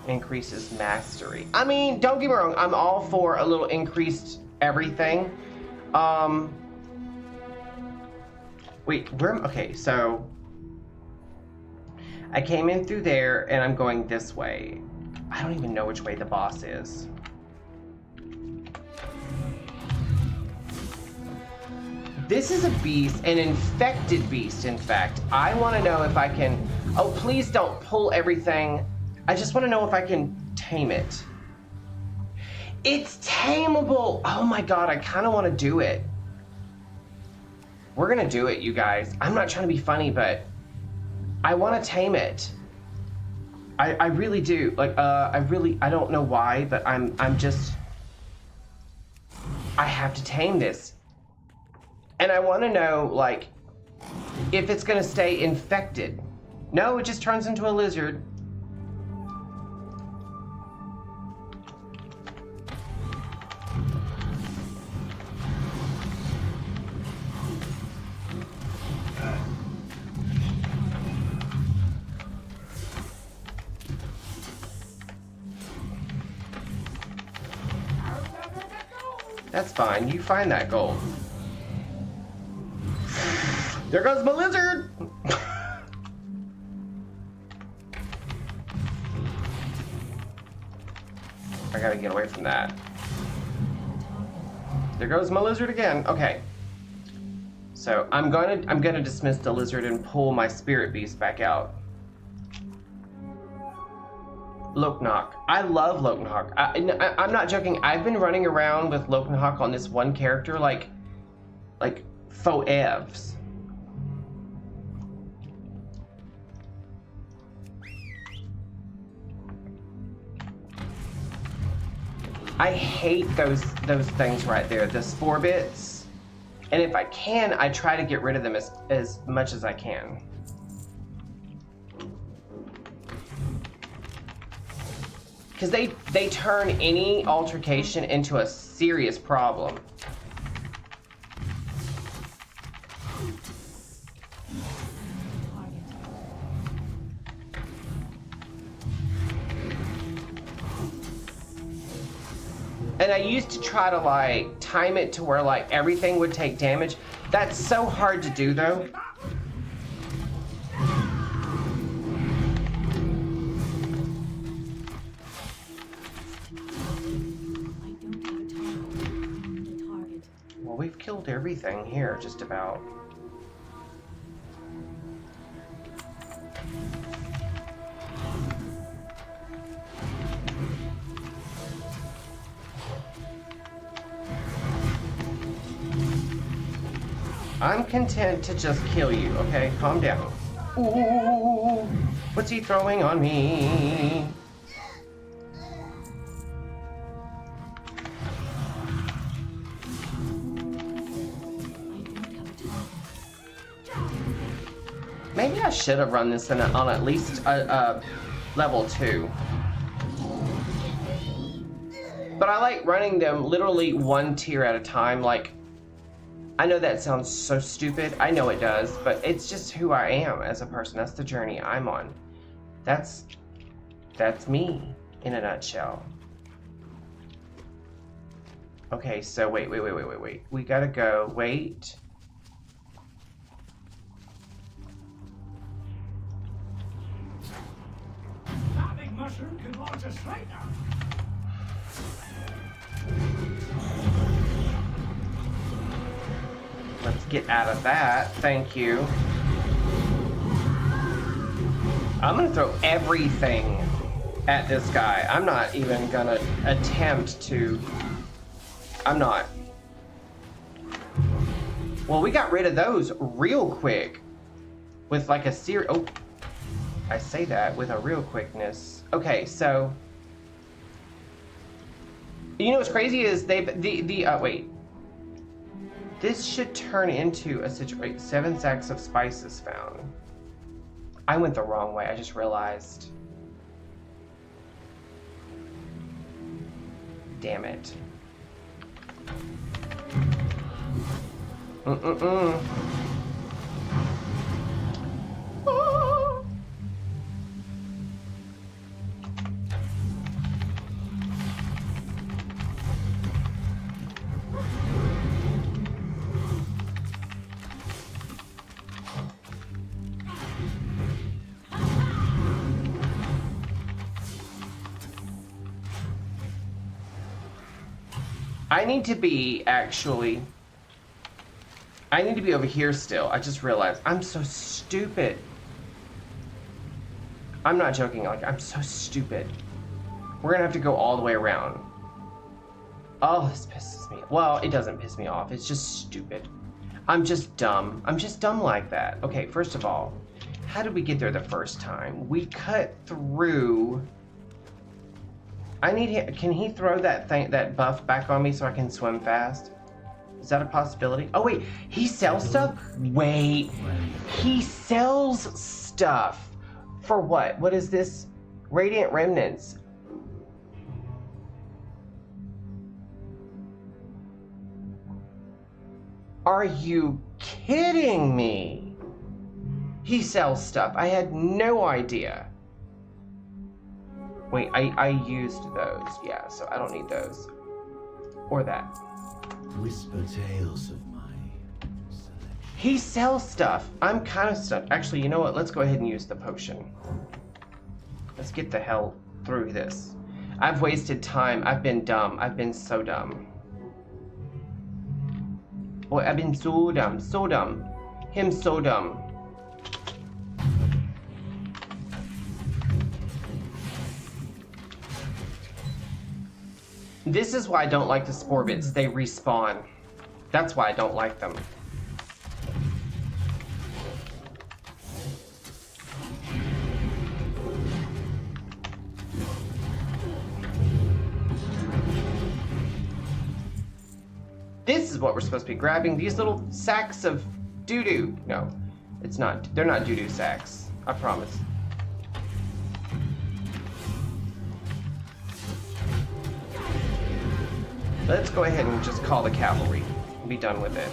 Increases mastery. I mean, don't get me wrong, I'm all for a little increased everything. Wait, okay, so I came in through there and I'm going this way. I don't even know which way the boss is. This is a beast, an infected beast, in fact. I want to know if I can... Oh, please don't pull everything. I just want to know if I can tame it. It's tameable! Oh my god, I kind of want to do it. We're gonna do it, you guys. I'm not trying to be funny, but I want to tame it. I really do. Like, I don't know why, but I'm just... I have to tame this. And I want to know, like, if it's gonna stay infected. No, it just turns into a lizard. That's fine. You find that gold. There goes my lizard! I gotta get away from that. There goes my lizard again. Okay. So I'm gonna dismiss the lizard and pull my spirit beast back out. Loknok. I love Loknok. I'm not joking. I've been running around with Loknok on this one character like foevs. I hate those things right there, the spore bits. And if I can, I try to get rid of them as much as I can. Because they turn any altercation into a serious problem. And I used to try to like time it to where like everything would take damage. That's so hard to do though. Well, we've killed everything here, just about. I'm content to just kill you, okay? Calm down. Ooh, what's he throwing on me? Maybe I should have run this on at least level 2. But I like running them literally one tier at a time. Like, I know that sounds so stupid. I know it does, but it's just who I am as a person. That's the journey I'm on. That's me in a nutshell. Okay, so wait. We gotta go. Wait. That big mushroom can launch a straightener. Let's get out of that. Thank you. I'm gonna throw everything at this guy. I'm not even gonna attempt to... I'm not. Well, we got rid of those real quick. With like a series... Oh, I say that with a real quickness. Okay, so... You know what's crazy is they've... wait. This should turn into a situation. 7 sacks of spices found. I went the wrong way. I just realized. Damn it. Ah. I need to be over here still. I just realized I'm so stupid. I'm not joking, like I'm so stupid. We're gonna have to go all the way around. Oh, this pisses me. Well, it doesn't piss me off. It's just stupid. I'm just dumb. I'm just dumb like that. Okay, first of all, how did we get there the first time? We cut through. I need him. Can he throw that thing, that buff back on me so I can swim fast? Is that a possibility? Oh wait, he sells stuff? Wait, he sells stuff. For what? What is this? Radiant Remnants. Are you kidding me? He sells stuff. I had no idea. Wait, I used those. Yeah, so I don't need those. Or that. Whisper tales of my selection. He sells stuff. I'm kind of stuck. Actually, you know what? Let's go ahead and use the potion. Let's get the hell through this. I've wasted time. I've been dumb. I've been so dumb. Boy, I've been so dumb. So dumb. Him so dumb. This is why I don't like the spore bits. They respawn. That's why I don't like them. This is what we're supposed to be grabbing. These little sacks of doo-doo. No, it's not. They're not doo-doo sacks. I promise. Let's go ahead and just call the cavalry and be done with it.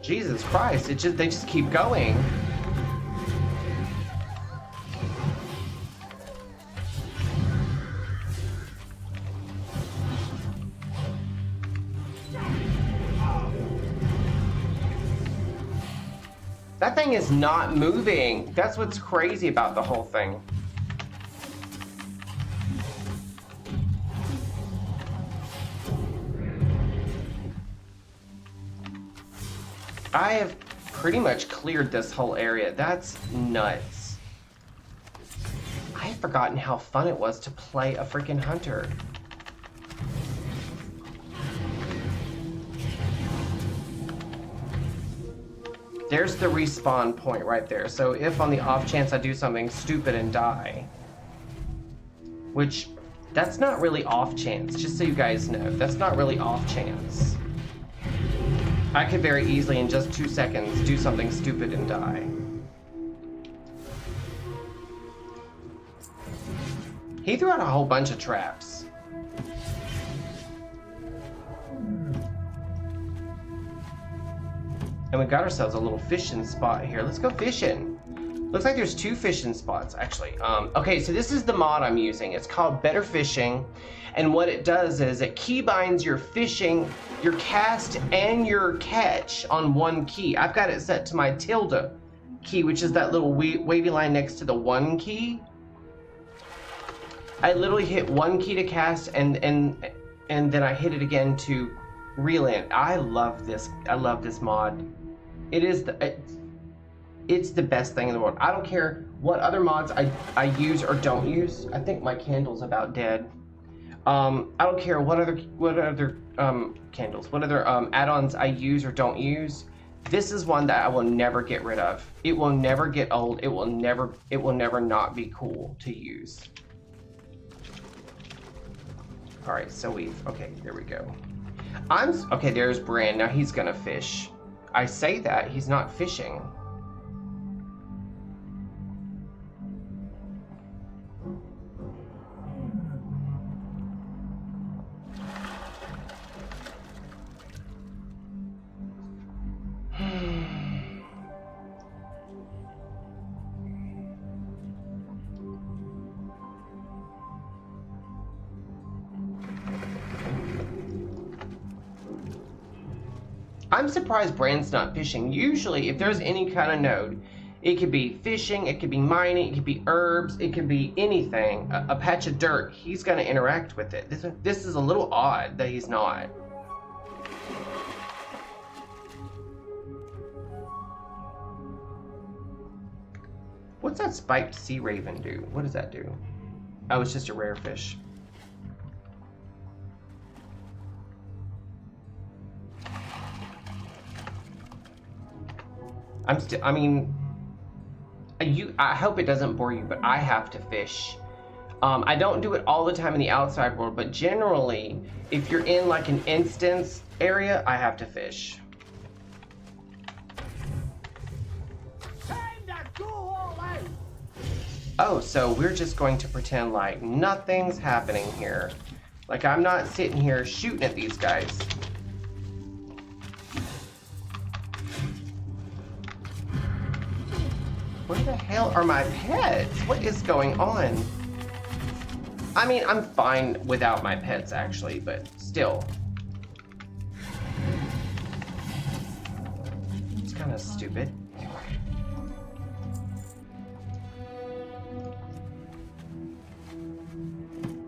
Jesus Christ, they just keep going. That thing is not moving. That's what's crazy about the whole thing. I have pretty much cleared this whole area. That's nuts. I had forgotten how fun it was to play a freaking hunter. There's the respawn point right there. So if on the off chance I do something stupid and die, which that's not really off chance, just so you guys know, that's not really off chance. I could very easily in just 2 seconds do something stupid and die. He threw out a whole bunch of traps. And we got ourselves a little fishing spot here. Let's go fishing. Looks like there's 2 fishing spots, actually. Okay, so this is the mod I'm using. It's called Better Fishing. And what it does is it keybinds your fishing, your cast, and your catch on one key. I've got it set to my tilde key, which is that little wavy line next to the 1 key. I literally hit 1 key to cast, and then I hit it again to reel in. I love this. I love this mod. It's the best thing in the world. I don't care what other mods I use or don't use. I think my candle's about dead. I don't care what other candles, what other add-ons I use or don't use. This is one that I will never get rid of. It will never get old. It will never not be cool to use. All right, so okay, here we go. Okay, there's Bran. Now he's gonna fish. I say that, he's not fishing. I'm surprised Bran's not fishing. Usually, if there's any kind of node, it could be fishing, it could be mining, it could be herbs, it could be anything. A patch of dirt, he's going to interact with it. This is a little odd that he's not. What's that spiked sea raven do? What does that do? Oh, it's just a rare fish. I mean, I hope it doesn't bore you, but I have to fish. I don't do it all the time in the outside world, but generally, if you're in like an instance area, I have to fish. Oh, so we're just going to pretend like nothing's happening here. Like I'm not sitting here shooting at these guys. Where the hell are my pets? What is going on? I mean, I'm fine without my pets actually, but still. It's kind of stupid.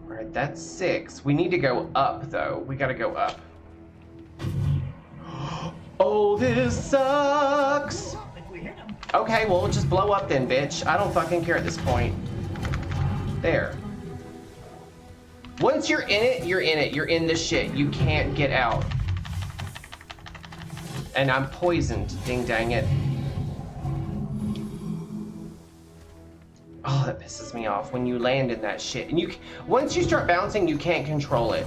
Alright, that's 6. We need to go up though. We gotta go up. Oh, this sucks! Okay, well, just blow up then, bitch. I don't fucking care at this point. There. Once you're in it, you're in it. You're in the shit. You can't get out. And I'm poisoned. Ding dang it. Oh, that pisses me off when you land in that shit. And once you start bouncing, you can't control it.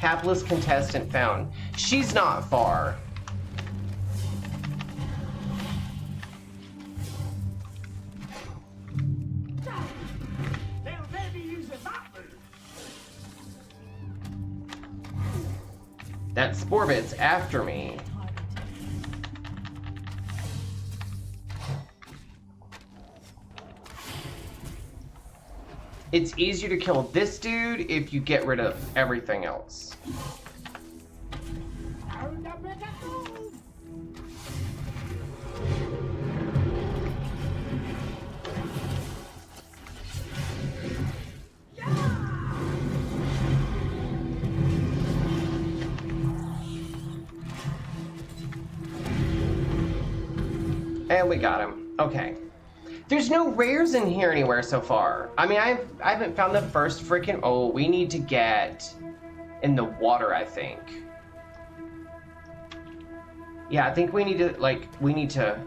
Hapless contestant found. She's not far. That spore bit's after me. It's easier to kill this dude if you get rid of everything else. And we got him. Okay. There's no rares in here anywhere so far. I mean, I haven't found the first freaking... Oh, we need to get in the water, I think. Yeah, I think we need to, like, we need to...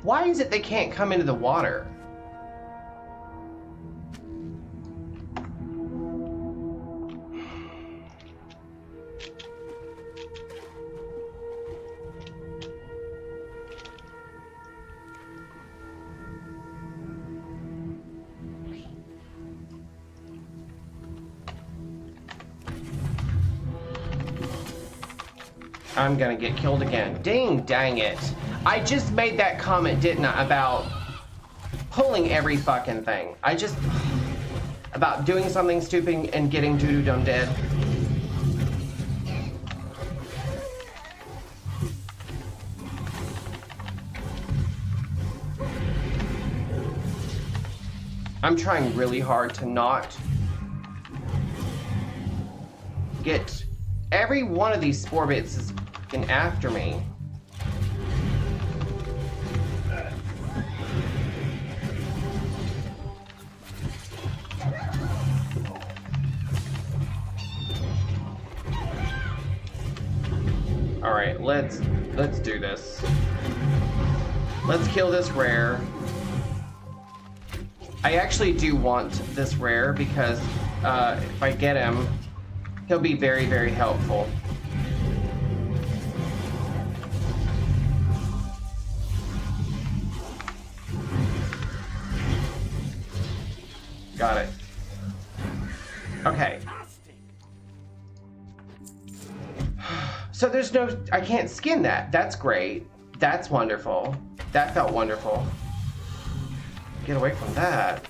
Why is it they can't come into the water? I'm gonna get killed again. Dang, dang it. I just made that comment, didn't I, about pulling every fucking thing. About doing something stupid and getting doo-doo done dead. I'm trying really hard to not get... Every one of these spore bits is fucking after me. All right, let's do this. Let's kill this rare. I actually do want this rare because if I get him, he'll be very, very helpful. Got it. Okay. So there's no... I can't skin that. That's great. That's wonderful. That felt wonderful. Get away from that.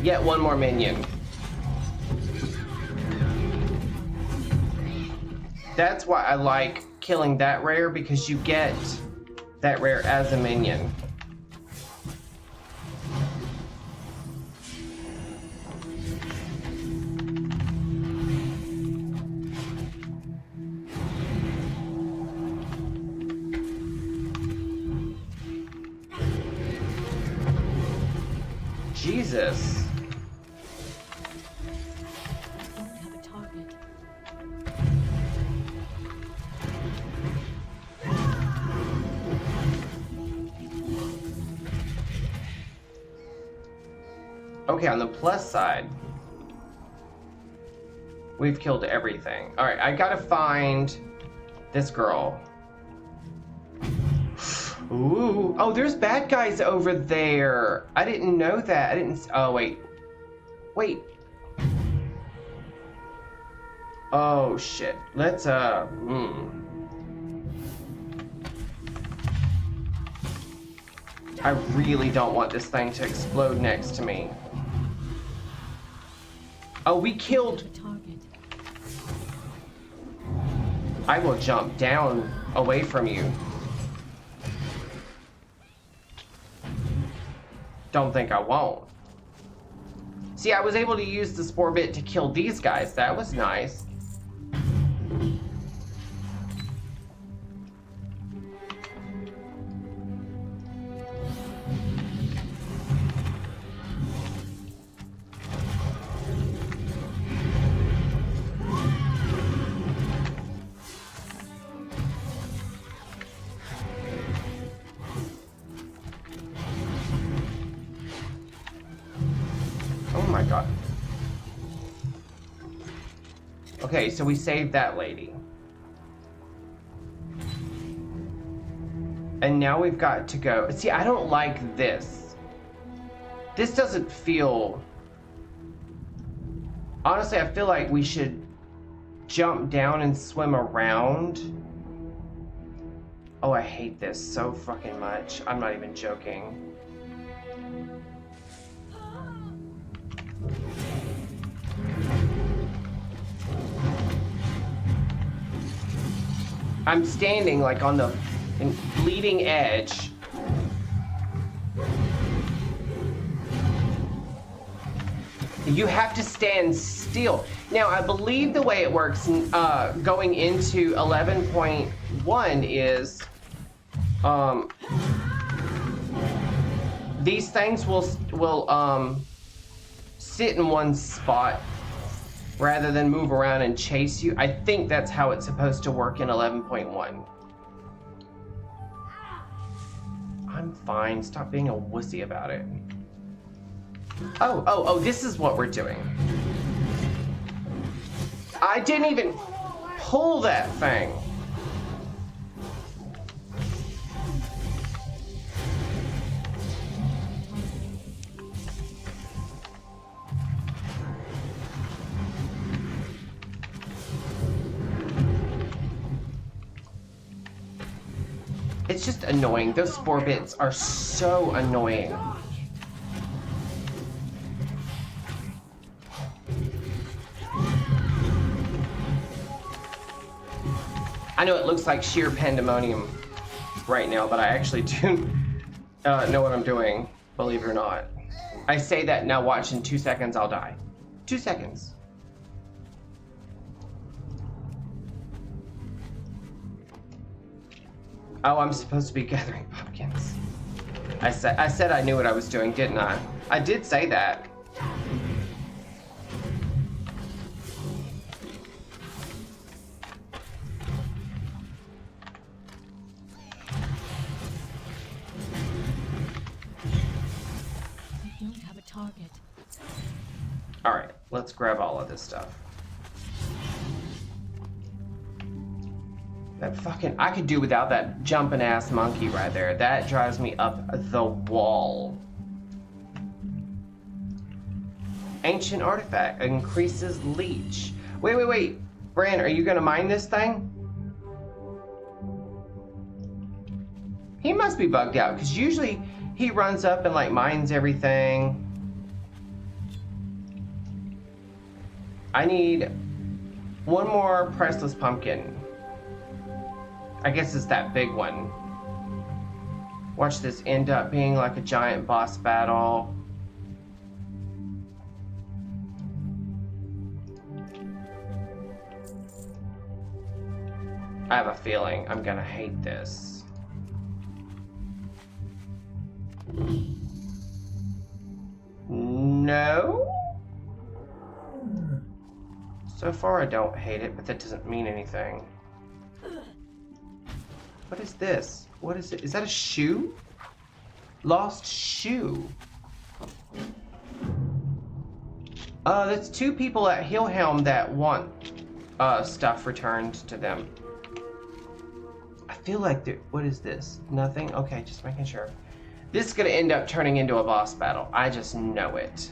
Yet one more minion. That's why I like killing that rare, because you get that rare as a minion. this? Don't have a target. Okay, on the plus side, we've killed everything. All right, I gotta find this girl. Ooh, oh, there's bad guys over there. I didn't know that. I didn't, oh, wait. Wait. Oh, shit. Let's, I really don't want this thing to explode next to me. Oh, we killed... Target. I will jump down away from you. Don't think I won't. See, I was able to use the spore bit to kill these guys. That was nice. Oh my god. Okay, so we saved that lady. And now we've got to go. See, I don't like this. This doesn't feel... Honestly, I feel like we should jump down and swim around. Oh, I hate this so fucking much. I'm not even joking. I'm standing like on the bleeding edge. You have to stand still. Now, I believe the way it works going into 11.1 is these things will sit in one spot rather than move around and chase you. I think that's how it's supposed to work in 11.1. I'm fine. Stop being a wussy about it. Oh, this is what we're doing. I didn't even pull that thing. It's just annoying. Those spore bits are so annoying. I know it looks like sheer pandemonium right now, but I actually do know what I'm doing, believe it or not. I say that now, watch, in 2 seconds I'll die. 2 seconds. Oh, I'm supposed to be gathering pumpkins. I said I knew what I was doing, didn't I? I did say that. We don't have a target. All right, let's grab all of this stuff. That fucking, I could do without that jumping ass monkey right there. That drives me up the wall. Ancient artifact increases leech. Wait. Bran, are you gonna mine this thing? He must be bugged out, because usually he runs up and like mines everything. I need one more priceless pumpkin. I guess it's that big one. Watch this end up being like a giant boss battle. I have a feeling I'm gonna hate this. So far, I don't hate it, but that doesn't mean anything. What is this? What is it? Is that a shoe? Lost shoe. That's 2 people at Hillhelm that want stuff returned to them. I feel like what is this? Nothing? Okay, just making sure. This is gonna end up turning into a boss battle. I just know it.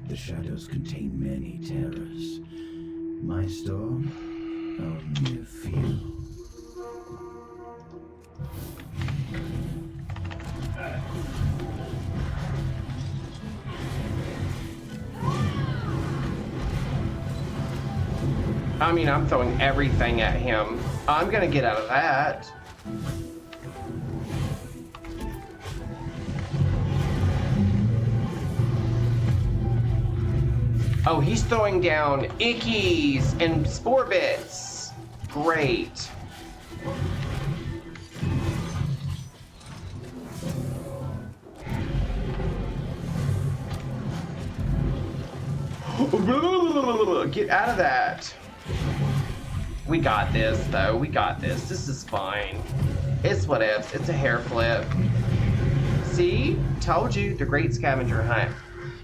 The shadows contain many terrors. My storm, only a few. I mean, I'm throwing everything at him. I'm gonna get out of that. Oh, he's throwing down ickies and spore bits. Great. Get out of that. We got this, though. We got this. This is fine. It's what ifs. It's a hair flip. See? Told you. The great scavenger hunt.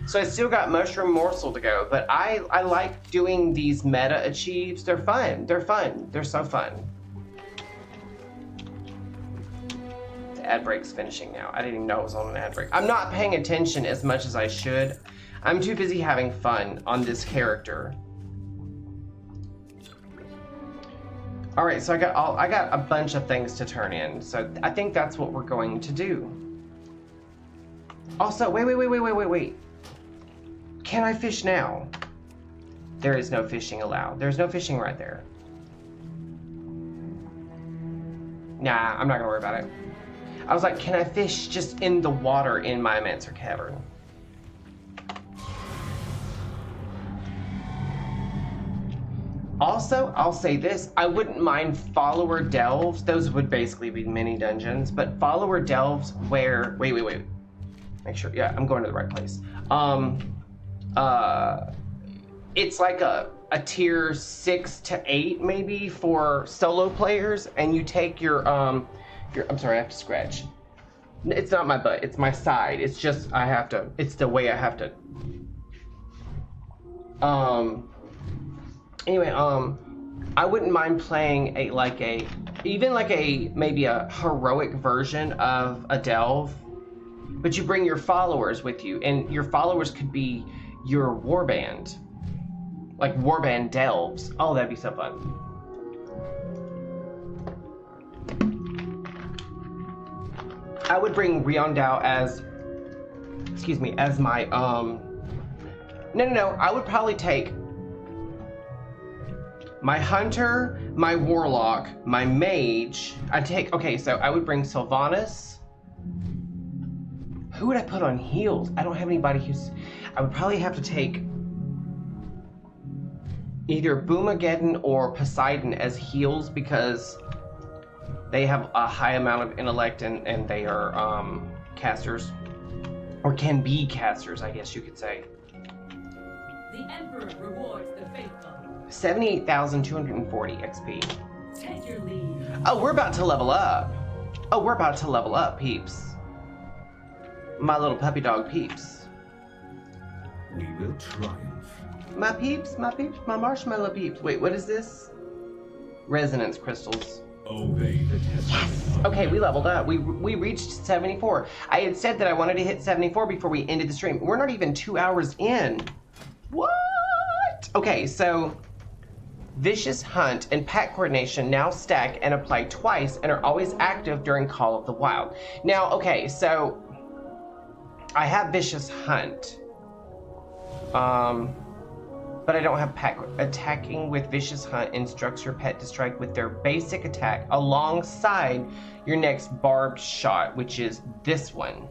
So I still got mushroom morsel to go, but I like doing these meta achieves. They're fun. They're fun. They're so fun. The ad break's finishing now. I didn't even know it was on an ad break. I'm not paying attention as much as I should. I'm too busy having fun on this character. All right, so I got a bunch of things to turn in. So I think that's what we're going to do. Also, wait. Can I fish now? There is no fishing allowed. There's no fishing right there. Nah, I'm not gonna worry about it. I was like, can I fish just in the water in my Mancer Cavern? Also, I'll say this, I wouldn't mind follower delves. Those would basically be mini dungeons, but follower delves where, wait. Make sure, yeah, I'm going to the right place. It's like a tier 6 to 8 maybe for solo players, and you take your I'm sorry, I have to scratch. It's not my butt, it's my side. It's just, it's the way I have to. Anyway, I wouldn't mind playing maybe a heroic version of a delve, but you bring your followers with you, and your followers could be your warband, like warband delves. Oh, that'd be so fun. I would bring Riondao as my no, I would probably take my hunter, my warlock, my mage. So I would bring Sylvanas. Who would I put on heals? I don't have anybody I would probably have to take either Boomageddon or Poseidon as heals because they have a high amount of intellect and they are casters. Or can be casters, I guess you could say. The Emperor rewards the faithful. 78,240 XP. Take your lead. Oh, we're about to level up. Peeps. My little puppy dog peeps. We will triumph. My peeps, my marshmallow peeps. Wait, what is this? Resonance crystals. Obey the test. Okay, we leveled up. We reached 74. I had said that I wanted to hit 74 before we ended the stream. We're not even 2 hours in. What? Okay, so Vicious Hunt and Pack Coordination now stack and apply twice and are always active during Call of the Wild. Now, okay, so I have Vicious Hunt, but I don't have Pack. Attacking with Vicious Hunt instructs your pet to strike with their basic attack alongside your next barbed shot, which is this one.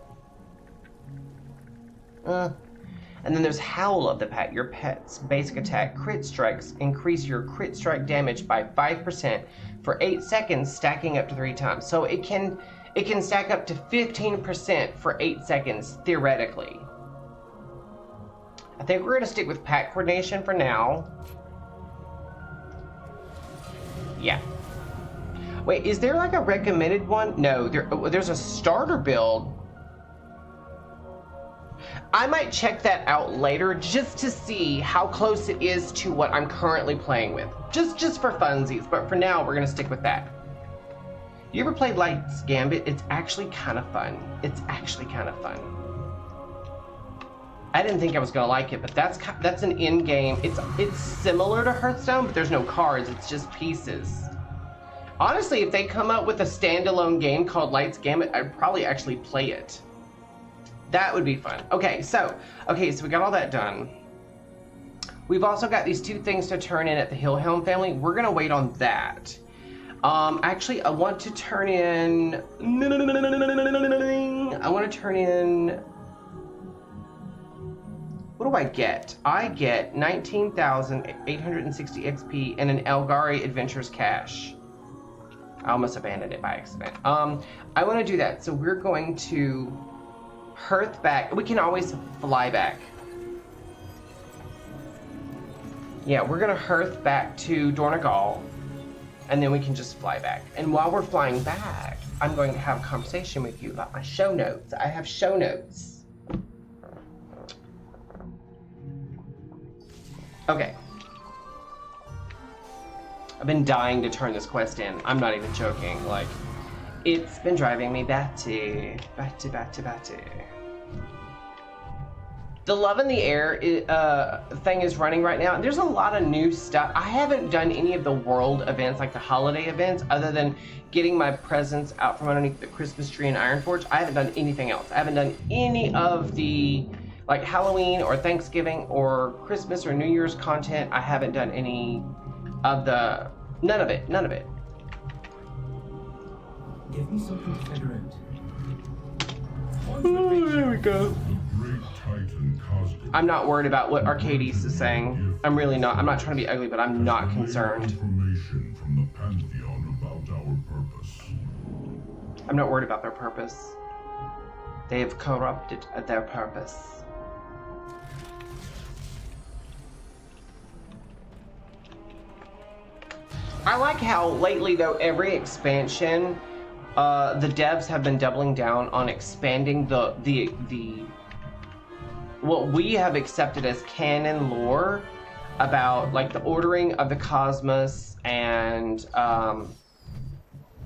And then there's Howl of the Pack. Your pet's basic attack crit strikes increase your crit strike damage by 5% for 8 seconds, stacking up to 3 times. So it can stack up to 15% for 8 seconds, theoretically. I think we're gonna stick with pack coordination for now. Yeah. Wait, is there like a recommended one? No, there's a starter build. I might check that out later just to see how close it is to what I'm currently playing with. Just for funsies, but for now we're gonna stick with that. You ever played Light's Gambit? It's actually kind of fun. It's actually kind of fun. I didn't think I was gonna like it, but that's an in-game. It's similar to Hearthstone, but there's no cards. It's just pieces. Honestly, if they come out with a standalone game called Light's Gambit, I'd probably actually play it. That would be fun. Okay, so we got all that done. We've also got these 2 things to turn in at the Hillhelm family. We're gonna wait on that. Actually, I want to turn in. I want to turn in. What do I get? I get 19,860 XP and an Elgari Adventures cache. I almost abandoned it by accident. I want to do that, so we're going to Hearth back. We can always fly back. Yeah, we're gonna Hearth back to Dornagal, and then we can just fly back. And while we're flying back, I'm going to have a conversation with you about my show notes. I have show notes. Okay. I've been dying to turn this quest in. I'm not even joking. Like, it's been driving me batty. The Love in the Air thing is running right now. There's a lot of new stuff. I haven't done any of the world events, like the holiday events, other than getting my presents out from underneath the Christmas tree in Ironforge. I haven't done anything else. I haven't done any of the like Halloween or Thanksgiving or Christmas or New Year's content. I haven't done any of the, none of it. Give me something to figure out. Oh, there we go. I'm not worried about what Arcades is saying. I'm really not. I'm not trying to be ugly, but I'm not concerned. Information from the Pantheon about our purpose. I'm not worried about their purpose. They have corrupted their purpose. I like how lately, though, every expansion, the devs have been doubling down on expanding the what we have accepted as canon lore about like the ordering of the cosmos and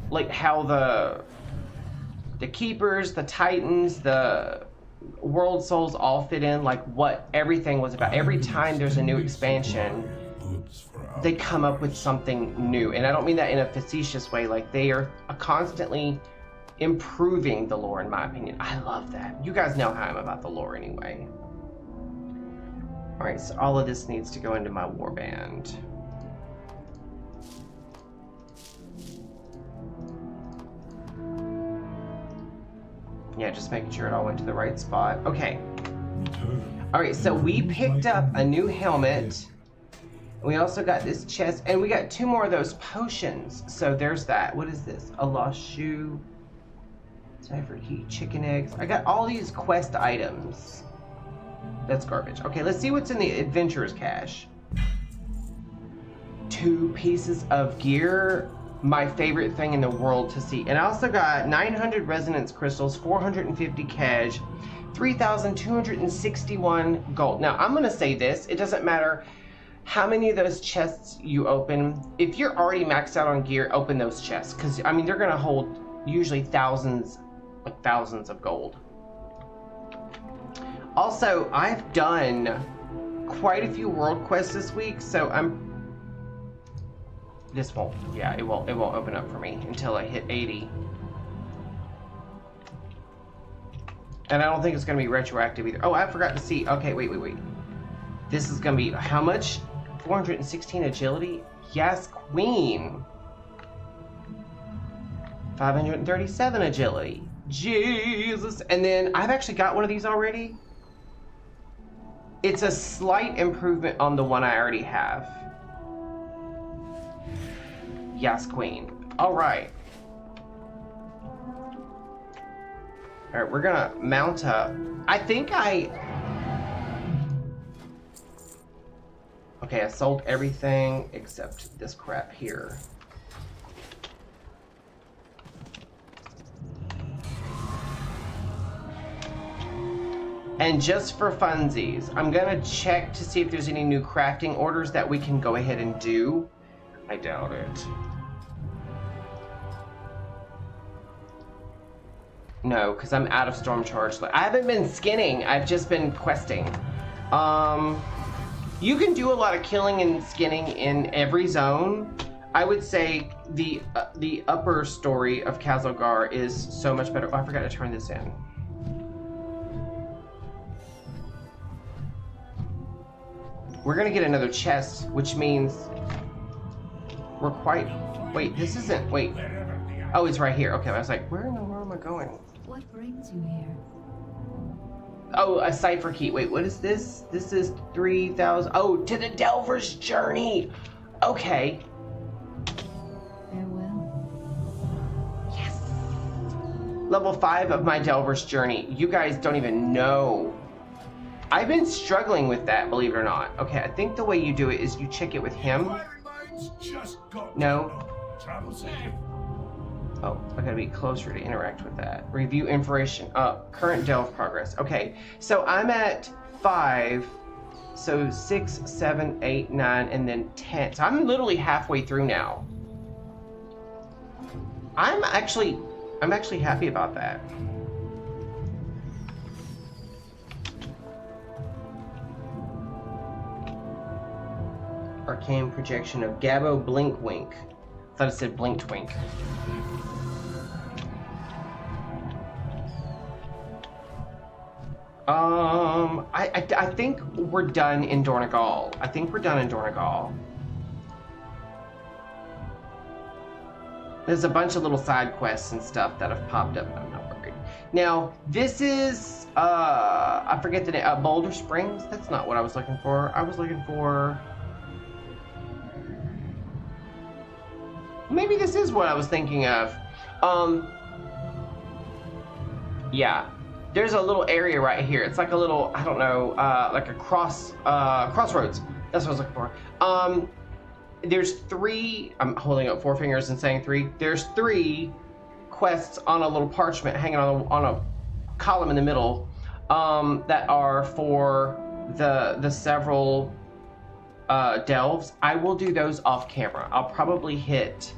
like how the keepers, the titans, the world souls all fit in, like what everything was about. Every time there's a new expansion, they come up with something new, and I don't mean that in a facetious way. Like, they are constantly improving the lore, in my opinion. I love that. You guys know how I'm about the lore anyway. Alright, so all of this needs to go into my warband. Yeah, just making sure it all went to the right spot. Okay. Alright, so we picked up a new helmet. We also got this chest, and we got 2 more of those potions. So there's that. What is this? A lost shoe. Cipher key, chicken eggs. I got all these quest items. That's garbage. Okay, let's see what's in the adventurer's cache. 2 pieces of gear. My favorite thing in the world to see. And I also got 900 resonance crystals, 450 cash, 3,261 gold. Now, I'm going to say this. It doesn't matter how many of those chests you open. If you're already maxed out on gear, open those chests. Because, I mean, they're going to hold usually thousands of gold. Also, I've done quite a few world quests this week, so this won't, yeah, it won't open up for me until I hit 80. And I don't think it's going to be retroactive either. Oh, I forgot to see. Okay, wait. This is going to be, how much? 416 agility? Yes, queen. 537 agility. Jesus. And then I've actually got one of these already. It's a slight improvement on the one I already have. Yes, queen. All right. All right, we're gonna mount up. I think Okay, I sold everything except this crap here. And just for funsies, I'm gonna check to see if there's any new crafting orders that we can go ahead and do. I doubt it. No, because I'm out of storm charge. I haven't been skinning, I've just been questing. You can do a lot of killing and skinning in every zone. I would say the upper story of Kazalgar is so much better. Oh, I forgot to turn this in. We're gonna get another chest, which means we're quite... Wait, this isn't... Wait. Oh, it's right here. Okay, I was like, where in the world am I going? What brings you here? Oh, a cipher key. Wait, what is this? This is 3,000... Oh, to the Delver's Journey! Okay. Farewell. Yes! Level 5 of my Delver's Journey. You guys don't even know. I've been struggling with that, believe it or not. Okay, I think the way you do it is you check it with him. No. Travel safe. Oh, I gotta be closer to interact with that. Review information. Current delve progress. Okay, so I'm at 5. So 6, 7, 8, 9, and then 10. So I'm literally halfway through now. I'm actually happy about that. Arcane projection of Gabo Blinkwink. I thought it said Blinktwink. I think we're done in Dornegal. I think we're done in Dornegal. There's a bunch of little side quests and stuff that have popped up. I'm not worried. Now, this is, I forget the name, Boulder Springs? That's not what I was looking for. I was looking for... Maybe this is what I was thinking of. Yeah. There's a little area right here. It's like a little, I don't know, like a crossroads. That's what I was looking for. There's 3, I'm holding up 4 fingers and saying 3. There's 3 quests on a little parchment hanging on a column in the middle that are for the several delves. I will do those off camera. I'll probably hit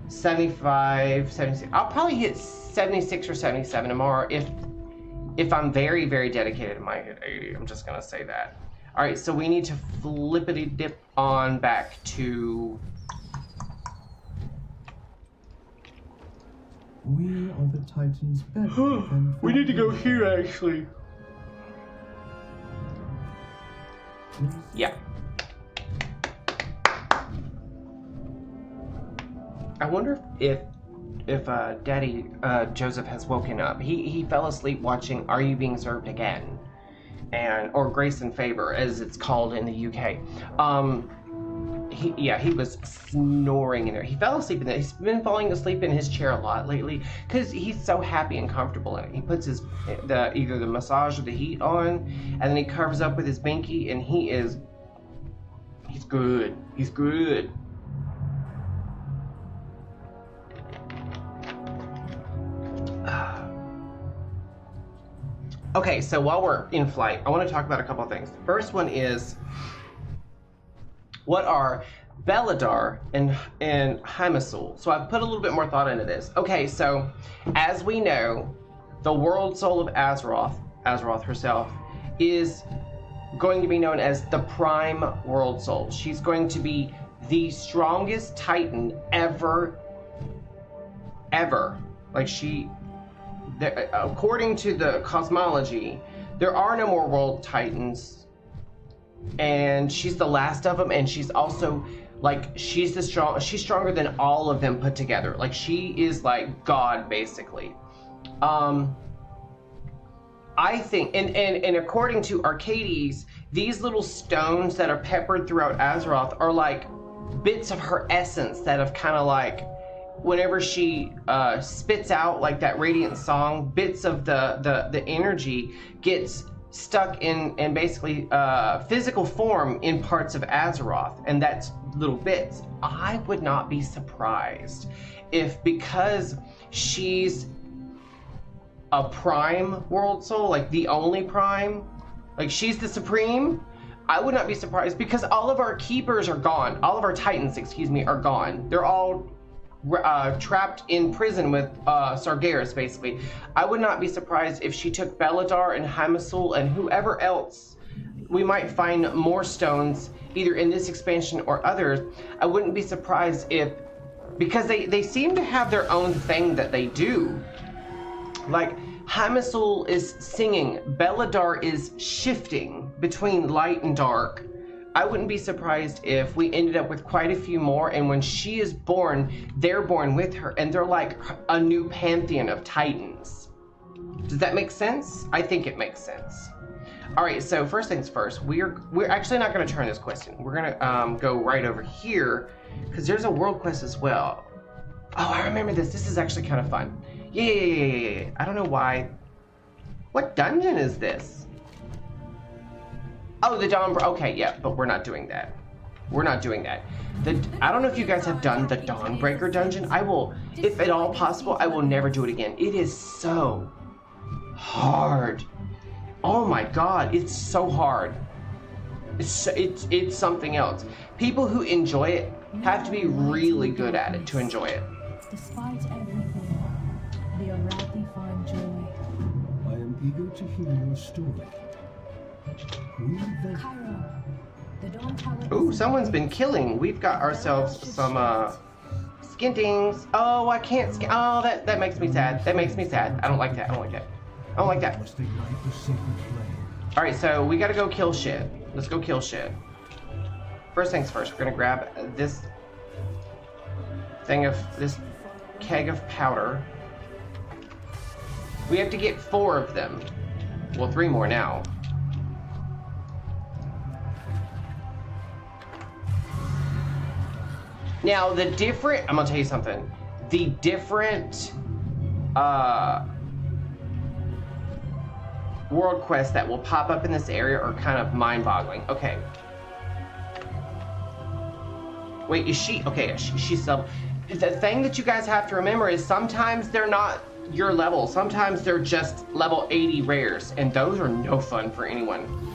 75, 76. I'll probably hit 76 or 77 tomorrow if I'm very, very dedicated. I might hit 80. I'm just gonna say that. All right, so we need to flippity dip on back to. We are the Titans' bedrock. We need to go here, actually. Yeah. I wonder if Daddy Joseph has woken up. He fell asleep watching Are You Being Served Again? Or Grace and Favor, as it's called in the UK. He was snoring in there. He fell asleep in there. He's been falling asleep in his chair a lot lately because he's so happy and comfortable in it. He puts either the massage or the heat on, and then he covers up with his binky, and he's good. He's good. Okay, so while we're in flight, I want to talk about a couple of things. The first one is, what are Beladar and Hymasul? So I've put a little bit more thought into this. Okay, so as we know, the world soul of Azeroth herself, is going to be known as the Prime World Soul. She's going to be the strongest Titan ever. Like according to the cosmology, there are no more world titans, and she's the last of them, and she's also she's stronger than all of them put together. Like, she is like God, basically. I think, and according to Arcades, these little stones that are peppered throughout Azeroth are like bits of her essence that have kind of like, whenever she spits out like that radiant song, bits of the energy gets stuck in basically physical form in parts of Azeroth, and that's little bits. I would not be surprised if, because she's a prime world soul, like the only prime, like she's the supreme, I would not be surprised, because all of our keepers are gone. All of our titans, excuse me, are gone. They're all trapped in prison with Sargeras, basically. I would not be surprised if she took Beladar and Hymisul and whoever else. We might find more stones either in this expansion or others. I wouldn't be surprised if, because they seem to have their own thing that they do. Like, Hymisul is singing, Beladar is shifting between light and dark. I wouldn't be surprised if we ended up with quite a few more, and when she is born, they're born with her, and they're like a new pantheon of titans. Does that make sense? I think it makes sense. All right, so first things first, we're actually not going to turn this quest in. We're going to go right over here, because there's a world quest as well. Oh, I remember this. This is actually kind of fun. Yeah. I don't know why. What dungeon is this? Oh, the Dawn. Okay, yeah, but we're not doing that. We're not doing that. I don't know if you guys have done the Dawnbreaker dungeon. I will, if at all possible, I will never do it again. It is so hard. Oh my God, it's so hard. It's something else. People who enjoy it have to be really good at it to enjoy it. Despite everything, the Arathi find joy. I am eager to hear your story. Cairo, the Dawn Tower. Ooh, someone's been killing. We've got ourselves some skintings. Oh, I can't oh, that makes me sad. That makes me sad. I don't like that. I don't like that. I don't like that. Must ignite the sacred flame. All right, so we gotta go kill shit. Let's go kill shit. First things first, we're gonna grab this keg of powder. We have to get 4 of them. Well, 3 more now. Now, I'm gonna tell you something. The different world quests that will pop up in this area are kind of mind-boggling. Okay. Wait, is she? Okay, she's level. The thing that you guys have to remember is sometimes they're not your level. Sometimes they're just level 80 rares, and those are no fun for anyone.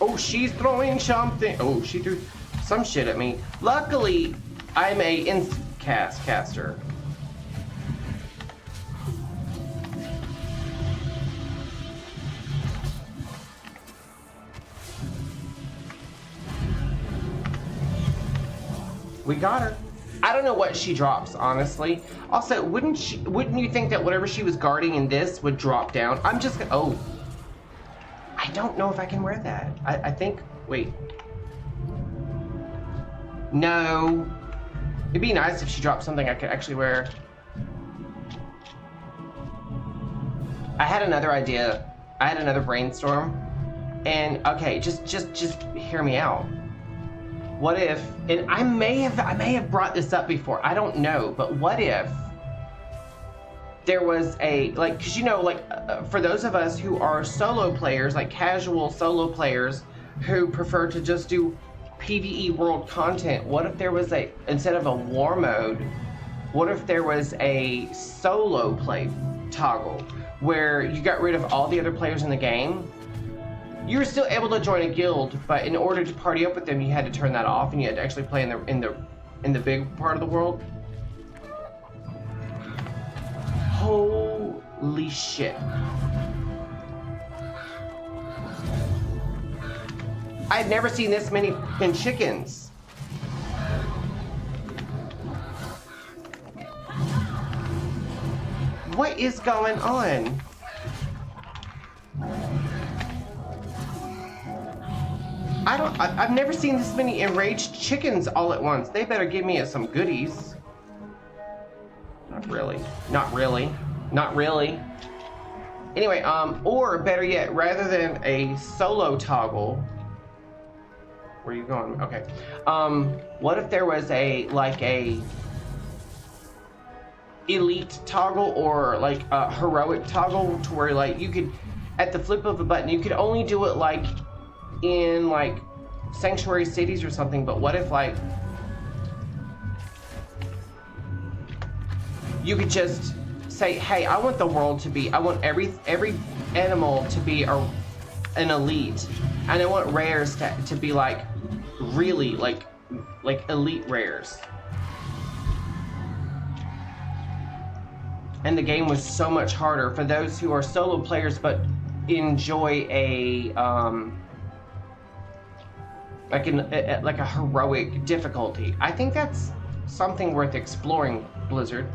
Oh, she's throwing something. Oh, she threw some shit at me. Luckily, I'm a caster. We got her. I don't know what she drops, honestly. Also, wouldn't you think that whatever she was guarding in this would drop down? I'm just gonna, oh. I don't know if I can wear that. I think, wait. No. It'd be nice if she dropped something I could actually wear. I had another idea. I had another brainstorm. And okay, just hear me out. What if, and I may have brought this up before, I don't know, but what if there was a, like, because you know, like, for those of us who are solo players, like casual solo players who prefer to just do PvE world content, what if there was a, instead of a war mode, what if there was a solo play toggle where you got rid of all the other players in the game? You were still able to join a guild, but in order to party up with them, you had to turn that off, and you had to actually play in the big part of the world. Holy shit! I've never seen this many fucking chickens. What is going on? I've never seen this many enraged chickens all at once. They better give me some goodies. Not really. Not really. Not really. Anyway, or better yet, rather than a solo toggle, where are you going? Okay. What if there was a elite toggle or like a heroic toggle to where like you could, at the flip of a button, you could only do it like in like sanctuary cities or something, but what if like you could just say, hey, I want the world to be, I want every animal to be an elite, and I want rares to be like really like elite rares. And the game was so much harder for those who are solo players but enjoy a like a heroic difficulty. I think that's something worth exploring, Blizzard.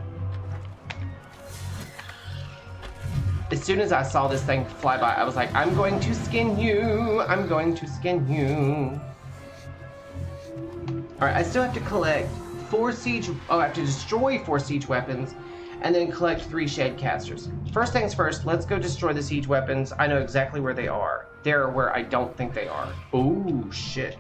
As soon as I saw this thing fly by, I was like, I'm going to skin you. I'm going to skin you. All right, I still have to collect 4 siege. Oh, I have to destroy 4 siege weapons, and then collect 3 shade casters. First things first, let's go destroy the siege weapons. I know exactly where they are. They're where I don't think they are. Oh shit.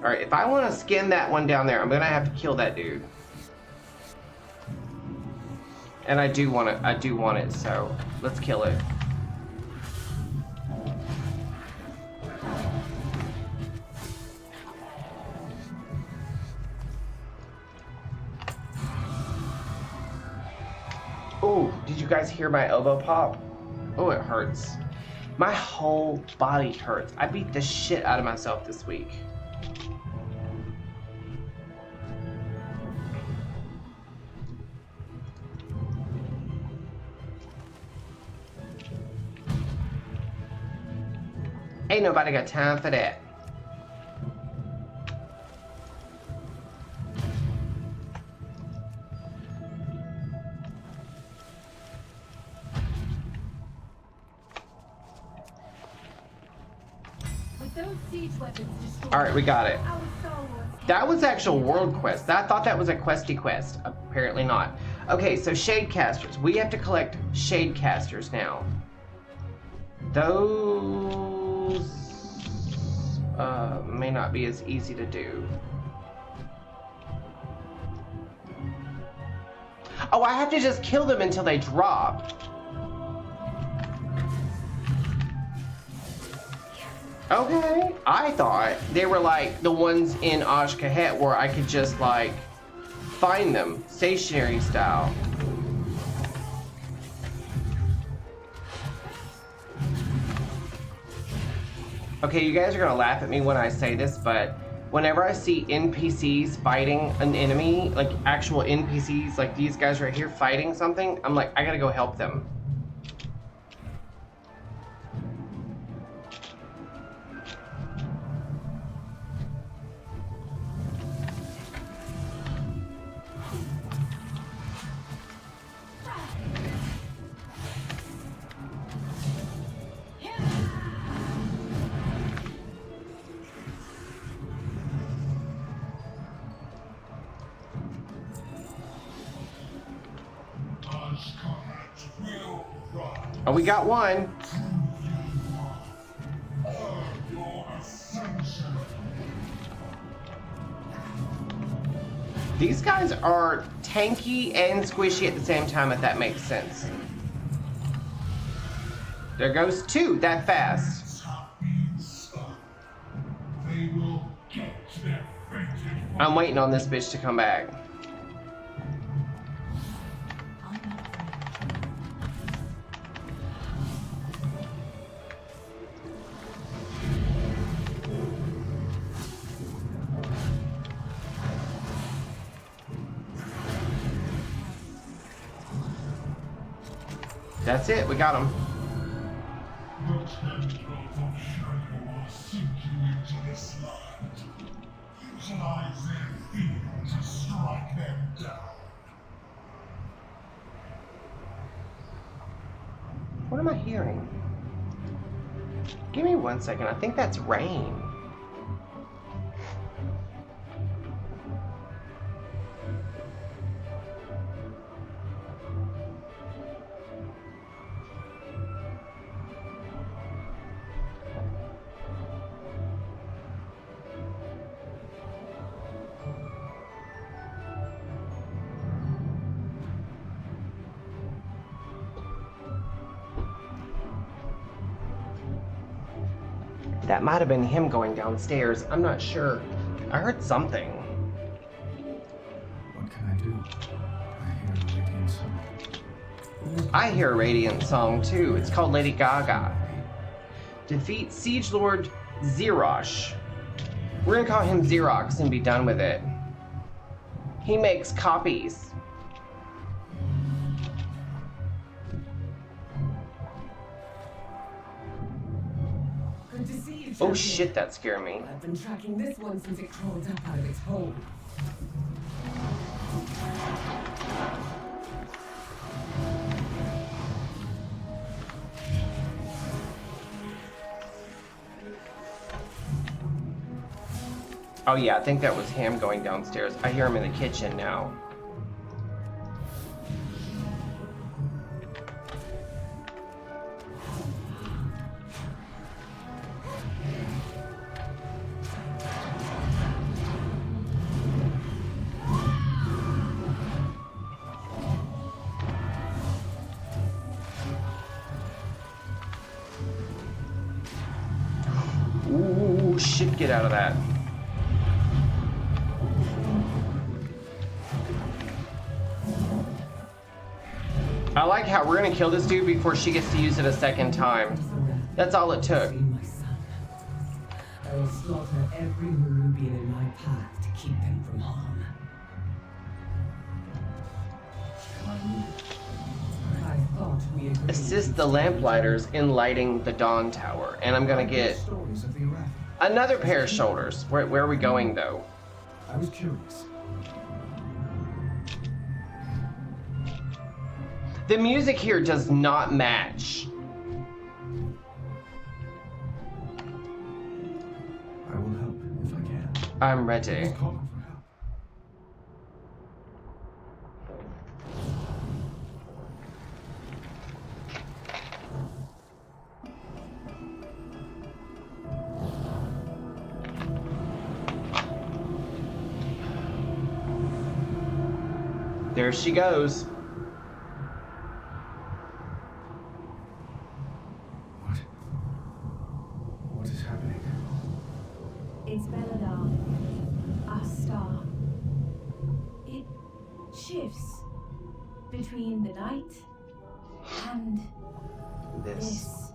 Alright, if I want to skin that one down there, I'm gonna have to kill that dude. And I do want it, so let's kill it. Oh, did you guys hear my elbow pop? Oh, it hurts. My whole body hurts. I beat the shit out of myself this week. Ain't nobody got time for that. With those siege weapons destroyed, All right, we got it. our Star Wars That was actual world quest. I thought that was a questy quest. Apparently not. Okay, so shade casters. We have to collect shade casters now. Those may not be as easy to do. Oh, I have to just kill them until they drop. Okay, I thought they were like the ones in Ashkahet where I could just like find them, stationary style. Okay, you guys are gonna laugh at me when I say this, but whenever I see NPCs fighting an enemy, like actual NPCs, like these guys right here fighting something, I'm like, I gotta go help them. Oh, we got one. These guys are tanky and squishy at the same time, if that makes sense. There goes 2 that fast. I'm waiting on this bitch to come back. That's it, we got him. The tendrils of Shadow are sinking into this land. Utilize their field to strike them down. What am I hearing? Give me 1 second. I think that's rain. That might have been him going downstairs. I'm not sure. I heard something. What can I do? I hear a radiant song. I hear a Radiant song too. It's called Lady Gaga. Defeat Siege Lord Xerosh. We're gonna call him Xerox and be done with it. He makes copies. Good to see you, Oh champion. shit, that scared me. I've been tracking this one since it crawled up out of its hole. Oh yeah, I think that was him going downstairs. I hear him in the kitchen now. Ooh, shit, get out of that. I like how we're gonna kill this dude before she gets to use it a second time. That's all it took. Free my son. I will slaughter every Marubian in my path to keep him from harm. I thought we agreed. Assist the lamplighters in lighting the Dawn Tower. And I'm gonna get Stories of the Arathi. another pair of shoulders. Where are we going though? I was curious. The music here does not match. I will help if I can. I'm ready. Just calling for help. There she goes. What is happening? It's Belladar, our star. It shifts between the night and this.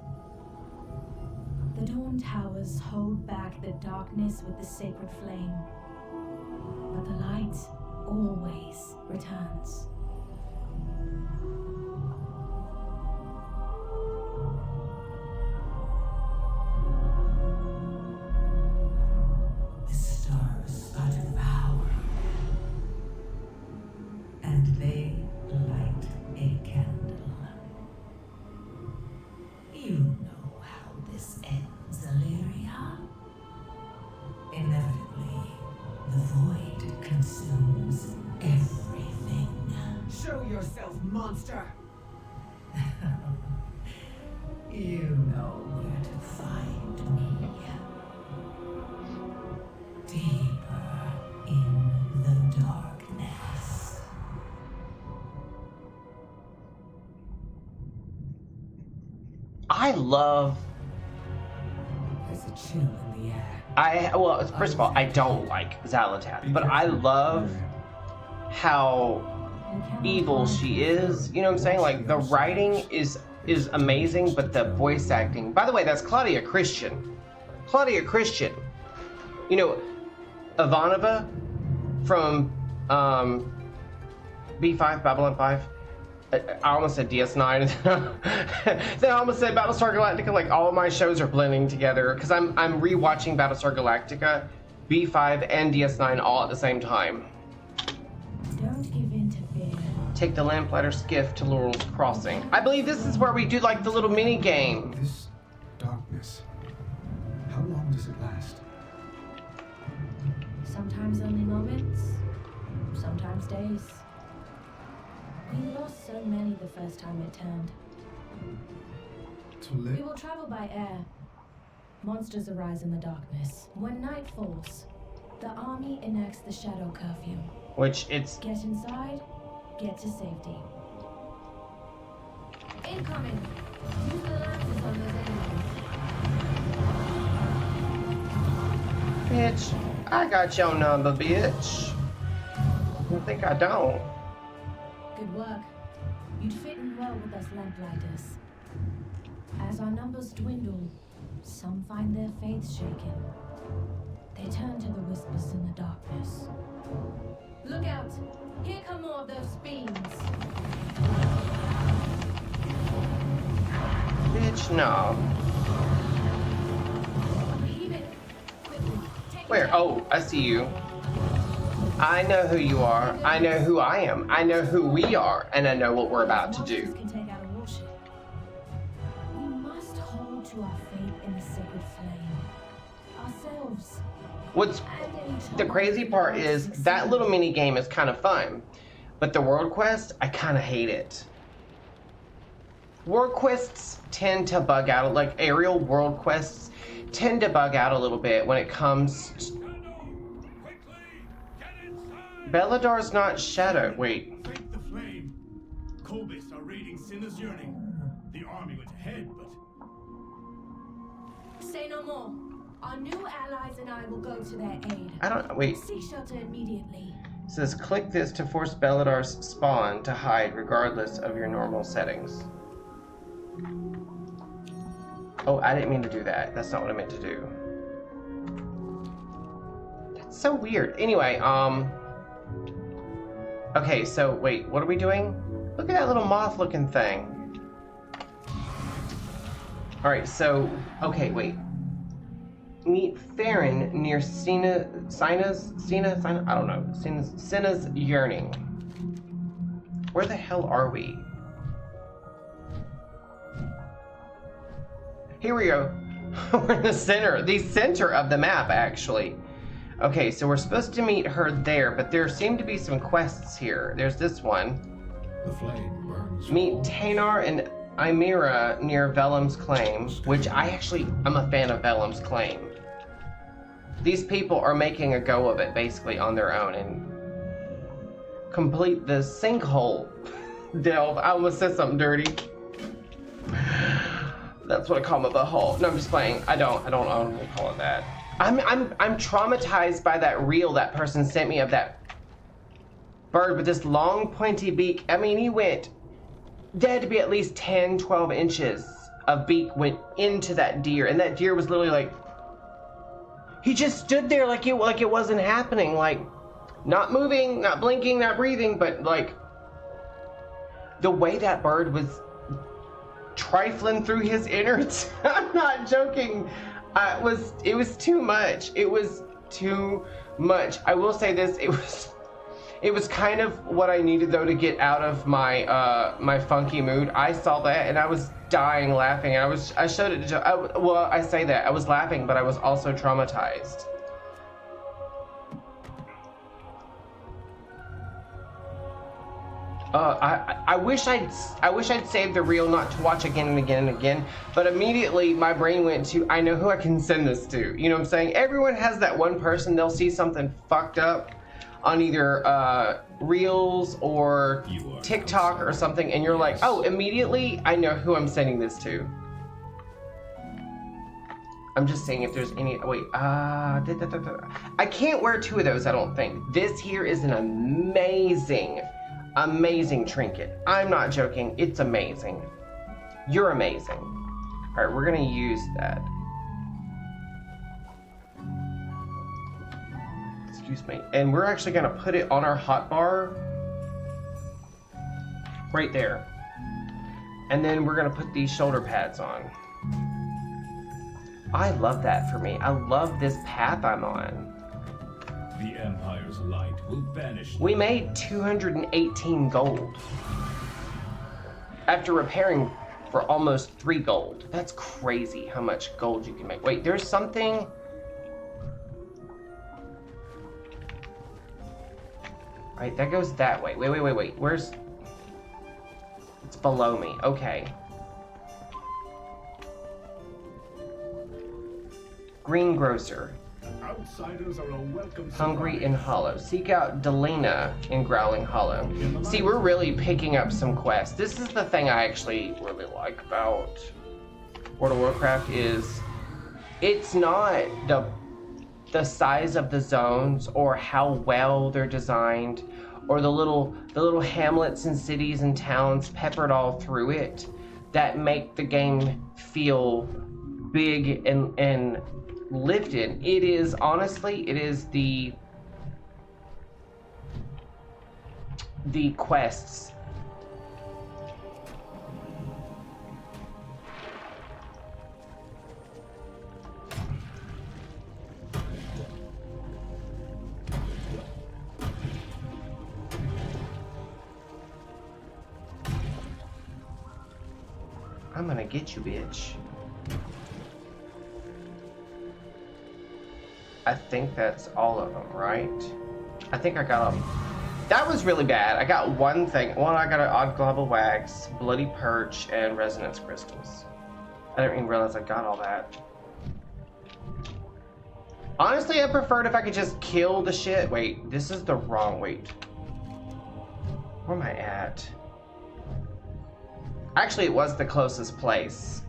The Dawn Towers hold back the darkness with the sacred flame, but the light always returns. The stars are devoured, and they light a candle. You know how this ends, Illyria. Inevitably, the void consumes everything. Show yourself, monster! You know where to find me. Deeper in the darkness. I love. There's a chill in the air. Well, first of all, I don't like Xalatath, but I love how evil she is. You know what I'm saying? Like the writing is amazing, but the voice acting. By the way, that's Claudia Christian. Claudia Christian. You know, Ivanova from B5, Babylon 5. I almost said DS9. Then I almost said Battlestar Galactica. Like all of my shows are blending together because I'm rewatching Battlestar Galactica, B5, and DS9 all at the same time. Don't give in to fear. Take the lamplighter skiff to Laurel's Crossing. I believe this is where we do like the little mini game. This darkness, how long does it last? Sometimes only moments, sometimes days. We lost so many the first time it turned. To We live? will travel by air. Monsters arise in the darkness. When night falls, the army enacts the shadow curfew. Which it's Get inside, get to safety. Incoming! Use the lances on those enemies. bitch. I got your number, bitch. You think I don't? Good work. You'd fit in well with us lamplighters. As our numbers dwindle, some find their faith shaken. They turn to the whispers in the darkness. Look out! Here come more of those fiends. Bitch, no. Heave it. Quickly. Take Where? it. Oh, I see you. I know who you are. I know who I am. I know who we are. And I know what we're about to Monsters do. can take out a warship. We must hold to our faith in the sacred flame. Ourselves. What's And in the crazy part is that little mini game is kind of fun. But the world quest, I kind of hate it. World quests tend to bug out, like aerial world quests tend to bug out a little bit when it comes to... Beladar's not Shadow. Wait. Break the flame. Kobis are raiding Sinner's Yearning. The army went ahead, but Say no more. Our new allies and I will go to their aid. I don't... Wait. Seek shelter immediately. It says click this to force Beladar's spawn to hide regardless of your normal settings. Oh, I didn't mean to do that. That's not what I meant to do. That's so weird. Anyway, okay, so wait, what are we doing? Look at that little moth looking thing. Alright, so, okay, wait. Meet Farron near Sina's, I don't know, Sina's Yearning. Where the hell are we? Here we go. We're in the center of the map, actually. Okay, so we're supposed to meet her there, but there seem to be some quests here. There's this one. The flame burns. Meet Tanar and Ymira near Vellum's Claim, which I'm a fan of Vellum's Claim. These people are making a go of it, basically, on their own, and complete the sinkhole delve. I almost said something dirty. That's what I call my butthole. No, I'm just playing. I don't call it that. I'm traumatized by that reel that person sent me of that bird with this long pointy beak. I mean, he went, there had to be at least 10, 12 inches of beak went into that deer, and that deer was literally like, he just stood there like it wasn't happening, like not moving, not blinking, not breathing, but like the way that bird was trifling through his innards. I'm not joking. It was too much. It was too much. I will say this, it was kind of what I needed though to get out of my my funky mood. I saw that and I was dying laughing. I showed it to Joe. Well, I say that. I was laughing, but I was also traumatized. I wish I'd saved the reel not to watch again and again and again, but immediately my brain went to, I know who I can send this to. You know what I'm saying? Everyone has that one person, they'll see something fucked up on either Reels or TikTok or something, and you're like, oh, immediately I know who I'm sending this to. I'm just saying if there's any, wait, I can't wear two of those, I don't think. This here is an amazing trinket. I'm not joking, it's amazing. You're amazing. All right, we're gonna use that. Excuse me. And we're actually gonna put it on our hotbar. Right there. And then we're gonna put these shoulder pads on. I love that for me. I love this path I'm on. The Empire's light will banish We them. made 218 gold after repairing for almost 3 gold. That's crazy how much gold you can make. Wait, there's something. Right, that goes that way. Wait. Where's... It's below me. Okay. Greengrocer. Outsiders are a welcome Hungry surprise. and Hollow. Seek out Delena in Growling Hollow. See, we're really picking up some quests. This is the thing I actually really like about World of Warcraft is it's not the size of the zones or how well they're designed or the little hamlets and cities and towns peppered all through it that make the game feel big and lived in. It is honestly, it is the quests. I'm gonna get you, bitch. I think that's all of them, right? I think I got them. That was really bad. I got one thing. Well, I got an odd glob of wax, bloody perch, and resonance crystals. I didn't even realize I got all that. Honestly, I preferred if I could just kill the shit. Wait, this is the wrong... Wait. Where am I at? Actually, it was the closest place.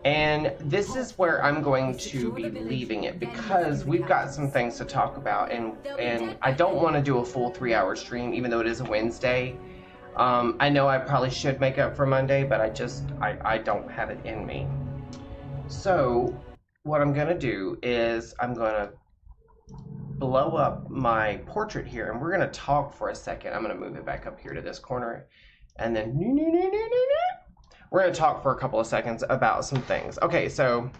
And this is where I'm going to be leaving it because we've got some things to talk about, and I don't want to do a full 3-hour stream, even though it is a Wednesday. I know I probably should make up for Monday, but I don't have it in me. So what I'm gonna do is I'm gonna blow up my portrait here, and we're gonna talk for a second. I'm gonna move it back up here to this corner, and then we're gonna talk for a couple of seconds about some things. Okay, so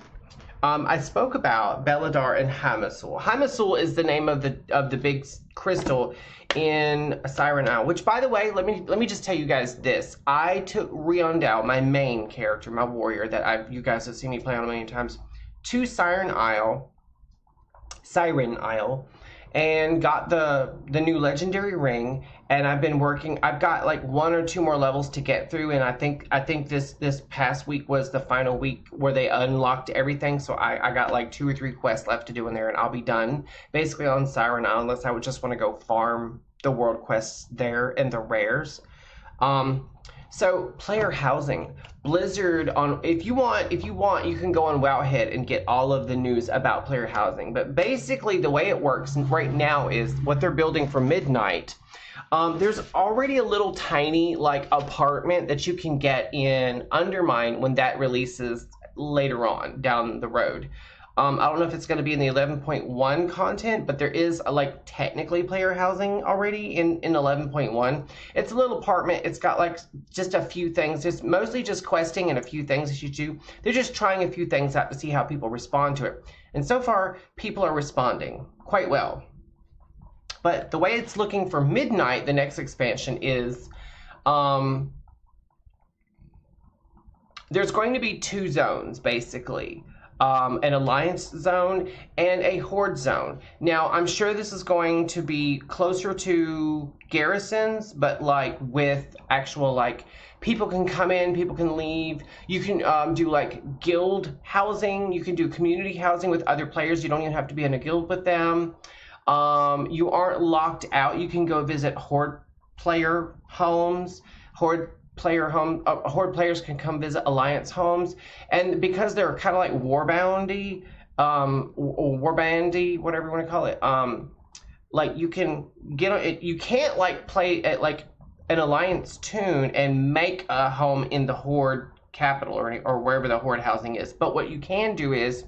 I spoke about Beladar and Hamasul. Hamasul is the name of the big crystal in Siren Isle, which, by the way, let me just tell you guys this. I took Riondell, my main character, my warrior that you guys have seen me play on a million times, to Siren Isle, and got the new legendary ring, and I've been working. I've got like 1 or 2 more levels to get through, and I think this past week was the final week where they unlocked everything, so I got like 2 or 3 quests left to do in there, and I'll be done basically on Siren Isle, unless I would just want to go farm the world quests there and the rares. So player housing, Blizzard on if you want you can go on Wowhead and get all of the news about player housing. But basically the way it works right now is what they're building for Midnight. There's already a little tiny like apartment that you can get in Undermine when that releases later on down the road. I don't know if it's going to be in the 11.1 content, but there is like technically player housing already in 11.1. It's a little apartment. It's got like just a few things. It's mostly just questing and a few things that you do. They're just trying a few things out to see how people respond to it. And so far, people are responding quite well. But the way it's looking for Midnight, the next expansion, is there's going to be 2 zones, basically. An alliance zone and a horde zone. Now, I'm sure this is going to be closer to garrisons, but like with actual like people can come in, people can leave. You can do like guild housing. You can do community housing with other players. You don't even have to be in a guild with them. You aren't locked out. You can go visit horde player homes. Horde players can come visit alliance homes, and because they're kind of like warbandy, whatever you want to call it, like you can get it. You can't like play at like an alliance tune and make a home in the horde capital or wherever the horde housing is. But what you can do is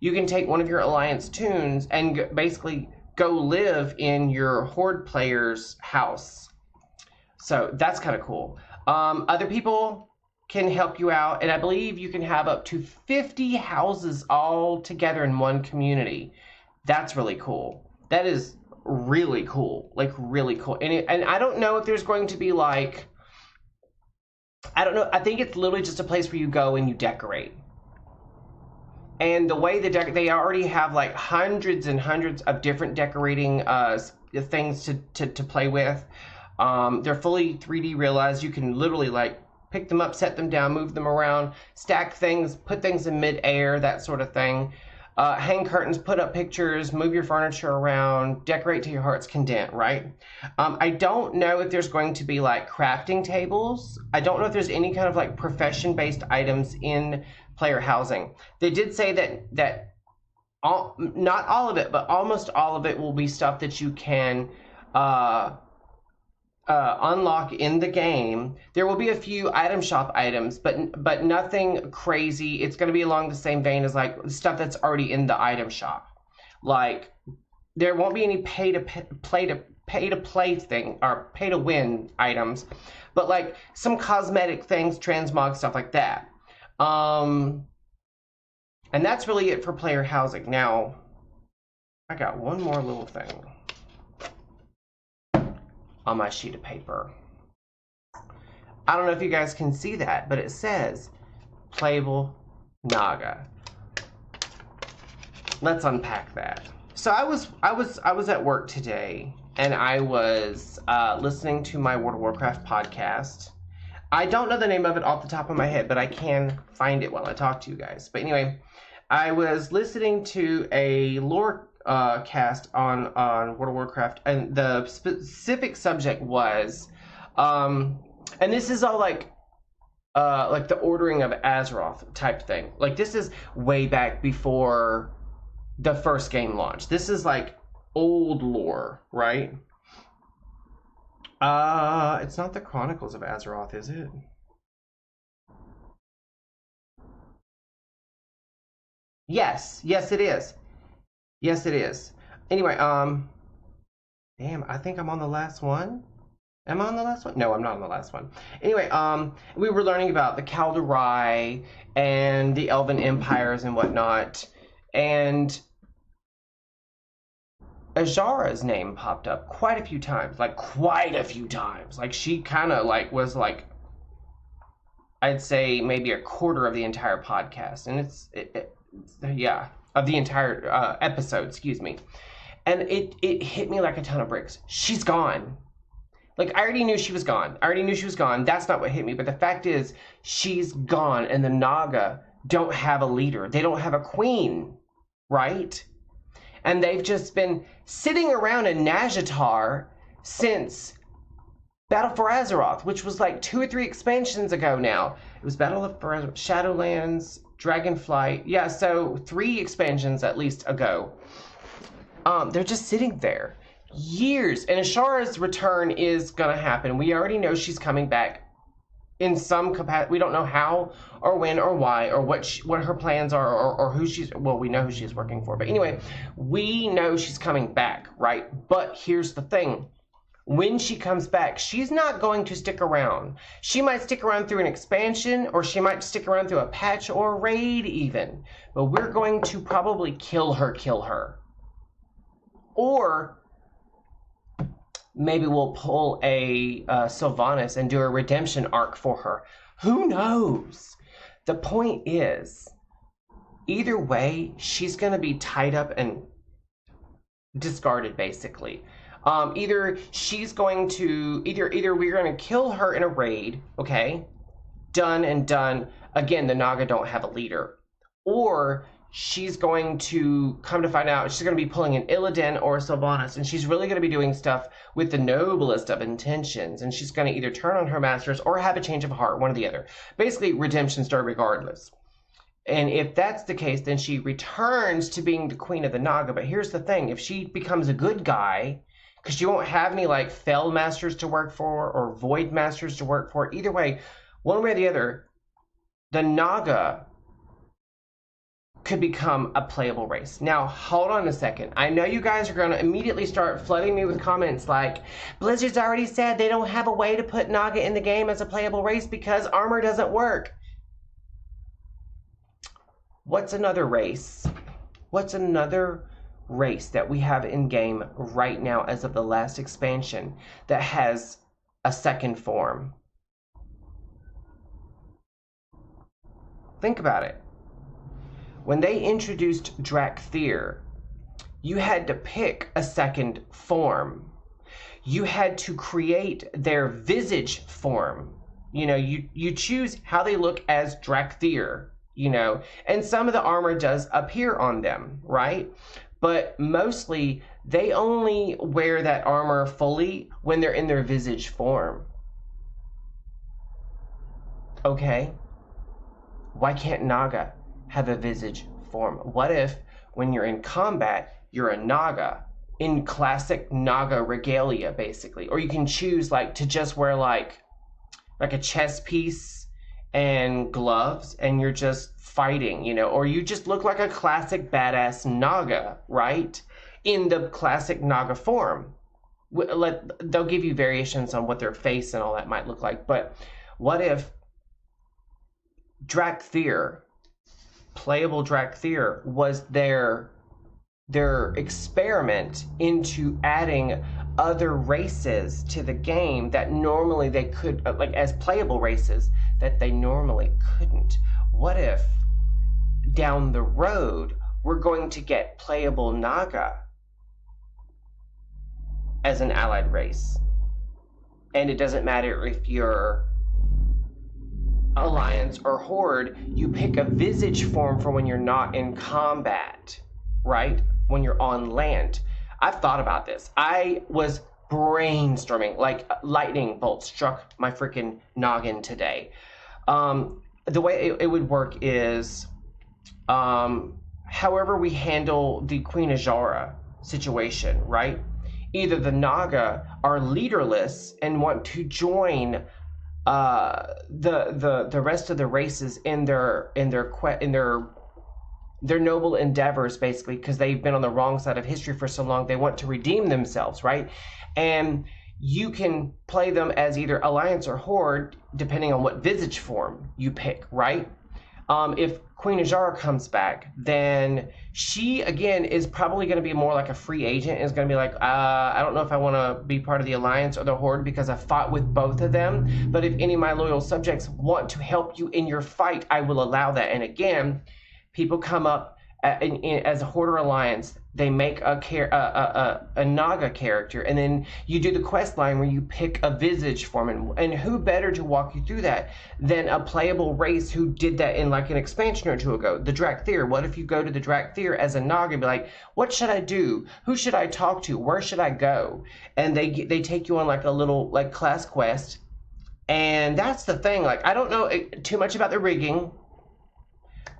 you can take one of your alliance tunes and basically go live in your horde player's house. So that's kind of cool. Other people can help you out, and I believe you can have up to 50 houses all together in one community. That's really cool. That is really cool, like really cool. And I don't know if there's going to be like, I don't know. I think it's literally just a place where you go and you decorate. And the way they already have like hundreds and hundreds of different decorating things to play with. They're fully 3D realized. You can literally like pick them up, set them down, move them around, stack things, put things in mid-air, that sort of thing. Hang curtains, put up pictures, move your furniture around, decorate to your heart's content, right? I don't know if there's going to be like crafting tables. I don't know if there's any kind of like profession-based items in player housing. They did say that not all of it, but almost all of it will be stuff that you can unlock in the game. There will be a few item shop items, but nothing crazy. It's going to be along the same vein as like stuff that's already in the item shop. Like there won't be any pay to play thing or pay to win items, but like some cosmetic things, transmog stuff like that. And that's really it for player housing. Now, I got one more little thing on my sheet of paper. I don't know if you guys can see that, but it says playable Naga. Let's unpack that. So I was at work today, and I was listening to my World of Warcraft podcast. I don't know the name of it off the top of my head, but I can find it while I talk to you guys. But anyway, I was listening to a lore cast on World of Warcraft, and the specific subject was, and this is all like the ordering of Azeroth type thing. Like this is way back before the first game launched. This is like old lore, right? It's not the Chronicles of Azeroth, is it? Yes, it is. Yes, it is. Anyway, damn, I think I'm on the last one. Am I on the last one? No, I'm not on the last one. Anyway, we were learning about the Kaldorei and the Elven Empires and whatnot, and Azara's name popped up quite a few times, like she kind of like was like, I'd say maybe a quarter of the entire podcast, and it's of the entire episode, excuse me. And it hit me like a ton of bricks. She's gone. Like I already knew she was gone. That's not what hit me, but the fact is she's gone, and the Naga don't have a leader. They don't have a queen, right? And they've just been sitting around in Nazjatar since Battle for Azeroth, which was like 2 or 3 expansions ago now. It was Battle for Azeroth, Shadowlands, Dragonflight. Yeah, so 3 expansions at least ago. They're just sitting there. Years. And Azara's return is going to happen. We already know she's coming back in some capacity. We don't know how or when or why or what her plans are or who she's, well, we know who she's working for. But anyway, we know she's coming back, right? But here's the thing. When she comes back, she's not going to stick around. She might stick around through an expansion, or she might stick around through a patch or a raid even. But we're going to probably kill her. Or maybe we'll pull a Sylvanas and do a redemption arc for her. Who knows? The point is, either way, she's going to be tied up and discarded, basically. Either she's going to, either we're going to kill her in a raid, okay? Done and done. Again, the Naga don't have a leader. Or she's going to come to find out she's going to be pulling an Illidan or a Sylvanas, and she's really going to be doing stuff with the noblest of intentions, and she's going to either turn on her masters or have a change of heart, one or the other. Basically, redemption story regardless. And if that's the case, then she returns to being the queen of the Naga. But here's the thing. If she becomes a good guy, because she won't have any like Fel Masters to work for or Void Masters to work for, either way, one way or the other, the Naga could become a playable race. Now, hold on a second. I know you guys are going to immediately start flooding me with comments like, Blizzard's already said they don't have a way to put Naga in the game as a playable race because armor doesn't work. What's another race? What's another race that we have in game right now as of the last expansion that has a second form? Think about it. When they introduced Drakthir, you had to pick a second form. You had to create their visage form. You know, you choose how they look as Drakthir, you know, and some of the armor does appear on them, right? But mostly they only wear that armor fully when they're in their visage form. Okay, why can't Naga have a visage form? What if when you're in combat, you're a Naga in classic Naga regalia, basically? Or you can choose like to just wear like a chest piece and gloves and you're just fighting, you know, or you just look like a classic badass Naga, right? In the classic Naga form. They'll give you variations on what their face and all that might look like, but what if Drakthir, playable Drakthir, was their experiment into adding other races to the game that normally they could, like as playable races that they normally couldn't? What if down the road we're going to get playable Naga as an allied race? And it doesn't matter if you're Alliance or Horde, you pick a visage form for when you're not in combat, right? When you're on land. I've thought about this. I was brainstorming, like lightning bolt struck my freaking noggin today. The way it would work is, however we handle the Queen Ajara situation, right? Either the Naga are leaderless and want to join the rest of the races in their noble endeavors, basically, because they've been on the wrong side of history for so long. They want to redeem themselves, right? And you can play them as either Alliance or Horde, depending on what visage form you pick, right? If Queen Ajara comes back, then she, again, is probably going to be more like a free agent. Is going to be like, I don't know if I want to be part of the Alliance or the Horde because I fought with both of them. But if any of my loyal subjects want to help you in your fight, I will allow that. And again, people come up as a Horde or Alliance. They make a Naga character, and then you do the quest line where you pick a visage form, and who better to walk you through that than a playable race who did that in like an expansion or two ago, the Drakthir. What if you go to the Drakthir as a Naga and be like, what should I do? Who should I talk to? Where should I go? And they take you on like a little like class quest, and that's the thing. Like, I don't know too much about the rigging,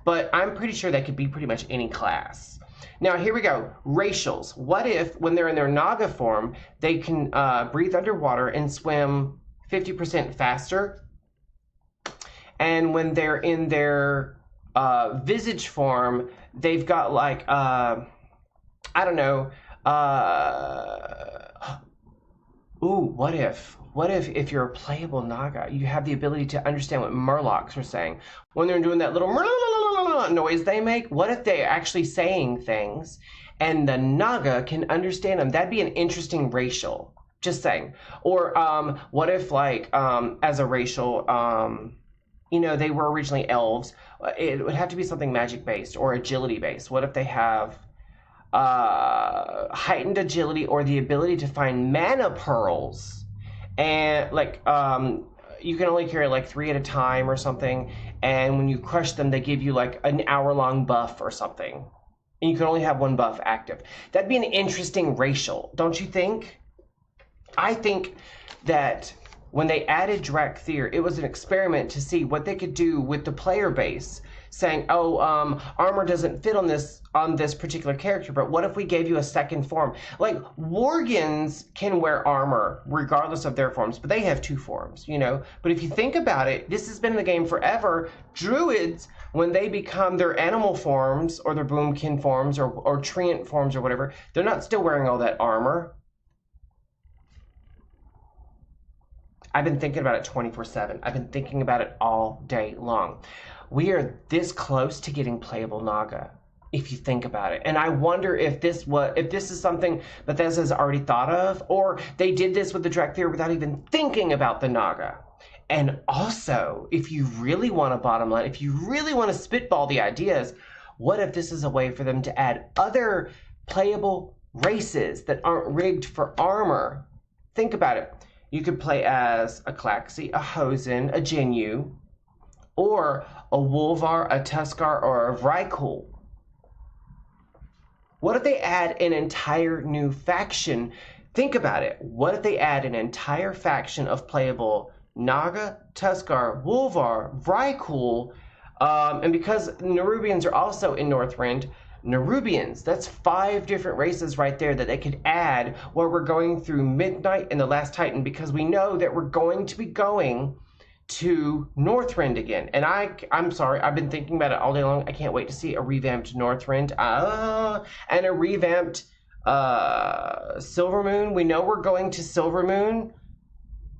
but I'm pretty sure that could be pretty much any class. Now, here we go. Racials. What if, when they're in their Naga form, they can breathe underwater and swim 50% faster? And when they're in their visage form, they've got like, I don't know. What if you're a playable Naga, you have the ability to understand what Murlocs are saying? When they're doing that little noise they make, what if they're actually saying things and the Naga can understand them? That'd be an interesting racial. Just saying. Or what if, like, as a racial, they were originally elves. It would have to be something magic based or agility based. What if they have heightened agility or the ability to find mana pearls, and like you can only carry like 3 at a time or something, and when you crush them they give you like an hour-long buff or something, and you can only have 1 buff active? That'd be an interesting racial, don't you think? I think that when they added Drakthir, it was an experiment to see what they could do with the player base. saying, oh, armor doesn't fit on this particular character, but what if we gave you a second form? Like, Worgens can wear armor regardless of their forms, but they have 2 forms, you know? But if you think about it, this has been in the game forever. Druids, when they become their animal forms or their boomkin forms or treant forms or whatever, they're not still wearing all that armor. I've been thinking about it 24/7. I've been thinking about it all day long. We are this close to getting playable Naga, if you think about it. And I wonder if this is something Bethesda has already thought of, or they did this with the Drakthir without even thinking about the Naga. And also, if you really want a bottom line, if you really want to spitball the ideas, what if this is a way for them to add other playable races that aren't rigged for armor? Think about it. You could play as a Klaxi, a Hosen, a Jinyu, or a Wolvar, a Tuskar, or a Vrykul. What if they add an entire new faction? Think about it. What if they add an entire faction of playable Naga, Tuskar, Wolvar, Vrykul, and because Nerubians are also in Northrend, Nerubians, that's 5 different races right there that they could add while we're going through Midnight and the Last Titan, because we know that we're going to be going to Northrend again. And I'm sorry, I've been thinking about it all day long. I can't wait to see a revamped Northrend and a revamped Silvermoon. We know we're going to Silvermoon.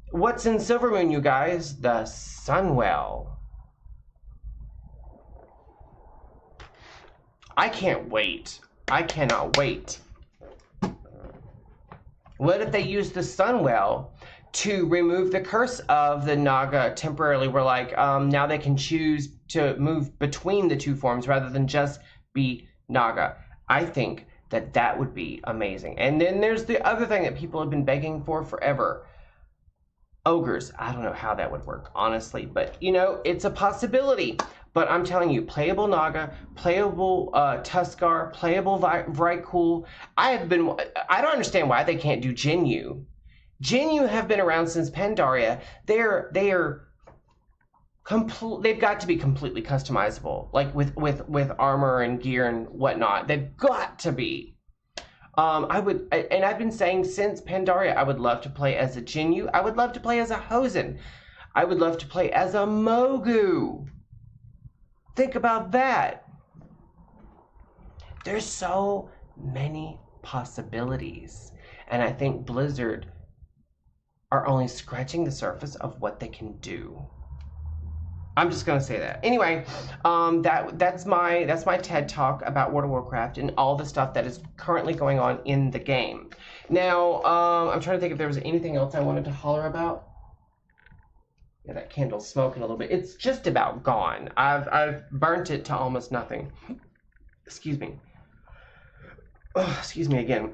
What's in Silvermoon, you guys? The Sunwell. I can't wait. I cannot wait. What if they use the Sunwell to remove the curse of the Naga temporarily? We're like, now they can choose to move between the 2 forms rather than just be Naga. I think that that would be amazing. And then there's the other thing that people have been begging for forever. Ogres. I don't know how that would work, honestly, but you know, it's a possibility. But I'm telling you, playable Naga, playable Tuskar, playable Vrykul. I don't understand why they can't do Jinyu. Jinyu have been around since Pandaria. They've got to be completely customizable, like with armor and gear and whatnot. They've got to be. I've been saying since Pandaria, I would love to play as a Jinyu. I would love to play as a Hosen. I would love to play as a Mogu. Think about that. There's so many possibilities. And I think Blizzard are only scratching the surface of what they can do. I'm just gonna say that. Anyway, that's my TED Talk about World of Warcraft and all the stuff that is currently going on in the game. Now, I'm trying to think if there was anything else I wanted to holler about. Yeah, that candle's smoking a little bit. It's just about gone. I've burnt it to almost nothing. Excuse me. Oh, excuse me again.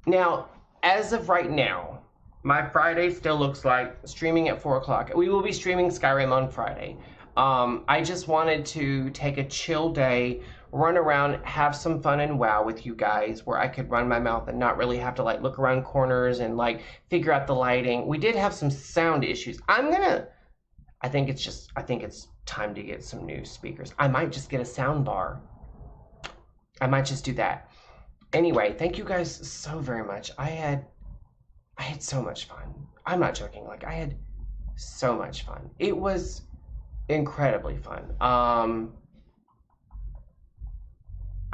Now, as of right now, my Friday still looks like streaming at 4 o'clock. We will be streaming Skyrim on Friday. I just wanted to take a chill day, run around, have some fun in WoW with you guys, where I could run my mouth and not really have to like look around corners and like figure out the lighting. We did have some sound issues. I think it's time to get some new speakers. I might just get a sound bar. I might just do that. Anyway, thank you guys so very much. I had so much fun. I'm not joking. Like, I had so much fun. It was incredibly fun.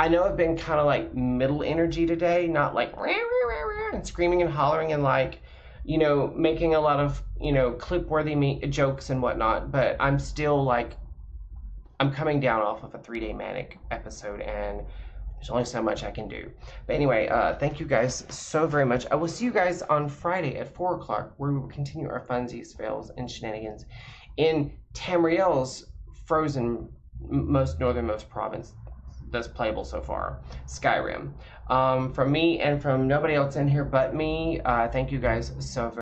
I know I've been kind of like middle energy today, not like rah, rah, rah, rah, and screaming and hollering and like, you know, making a lot of, you know, clip-worthy jokes and whatnot, but I'm still like, I'm coming down off of a 3-day manic episode, and there's only so much I can do. But anyway, thank you guys so very much. I will see you guys on Friday at 4 o'clock, where we will continue our funsies, fails, and shenanigans in Tamriel's frozen, northernmost province that's playable so far, Skyrim. From me and from nobody else in here but me, thank you guys so very much.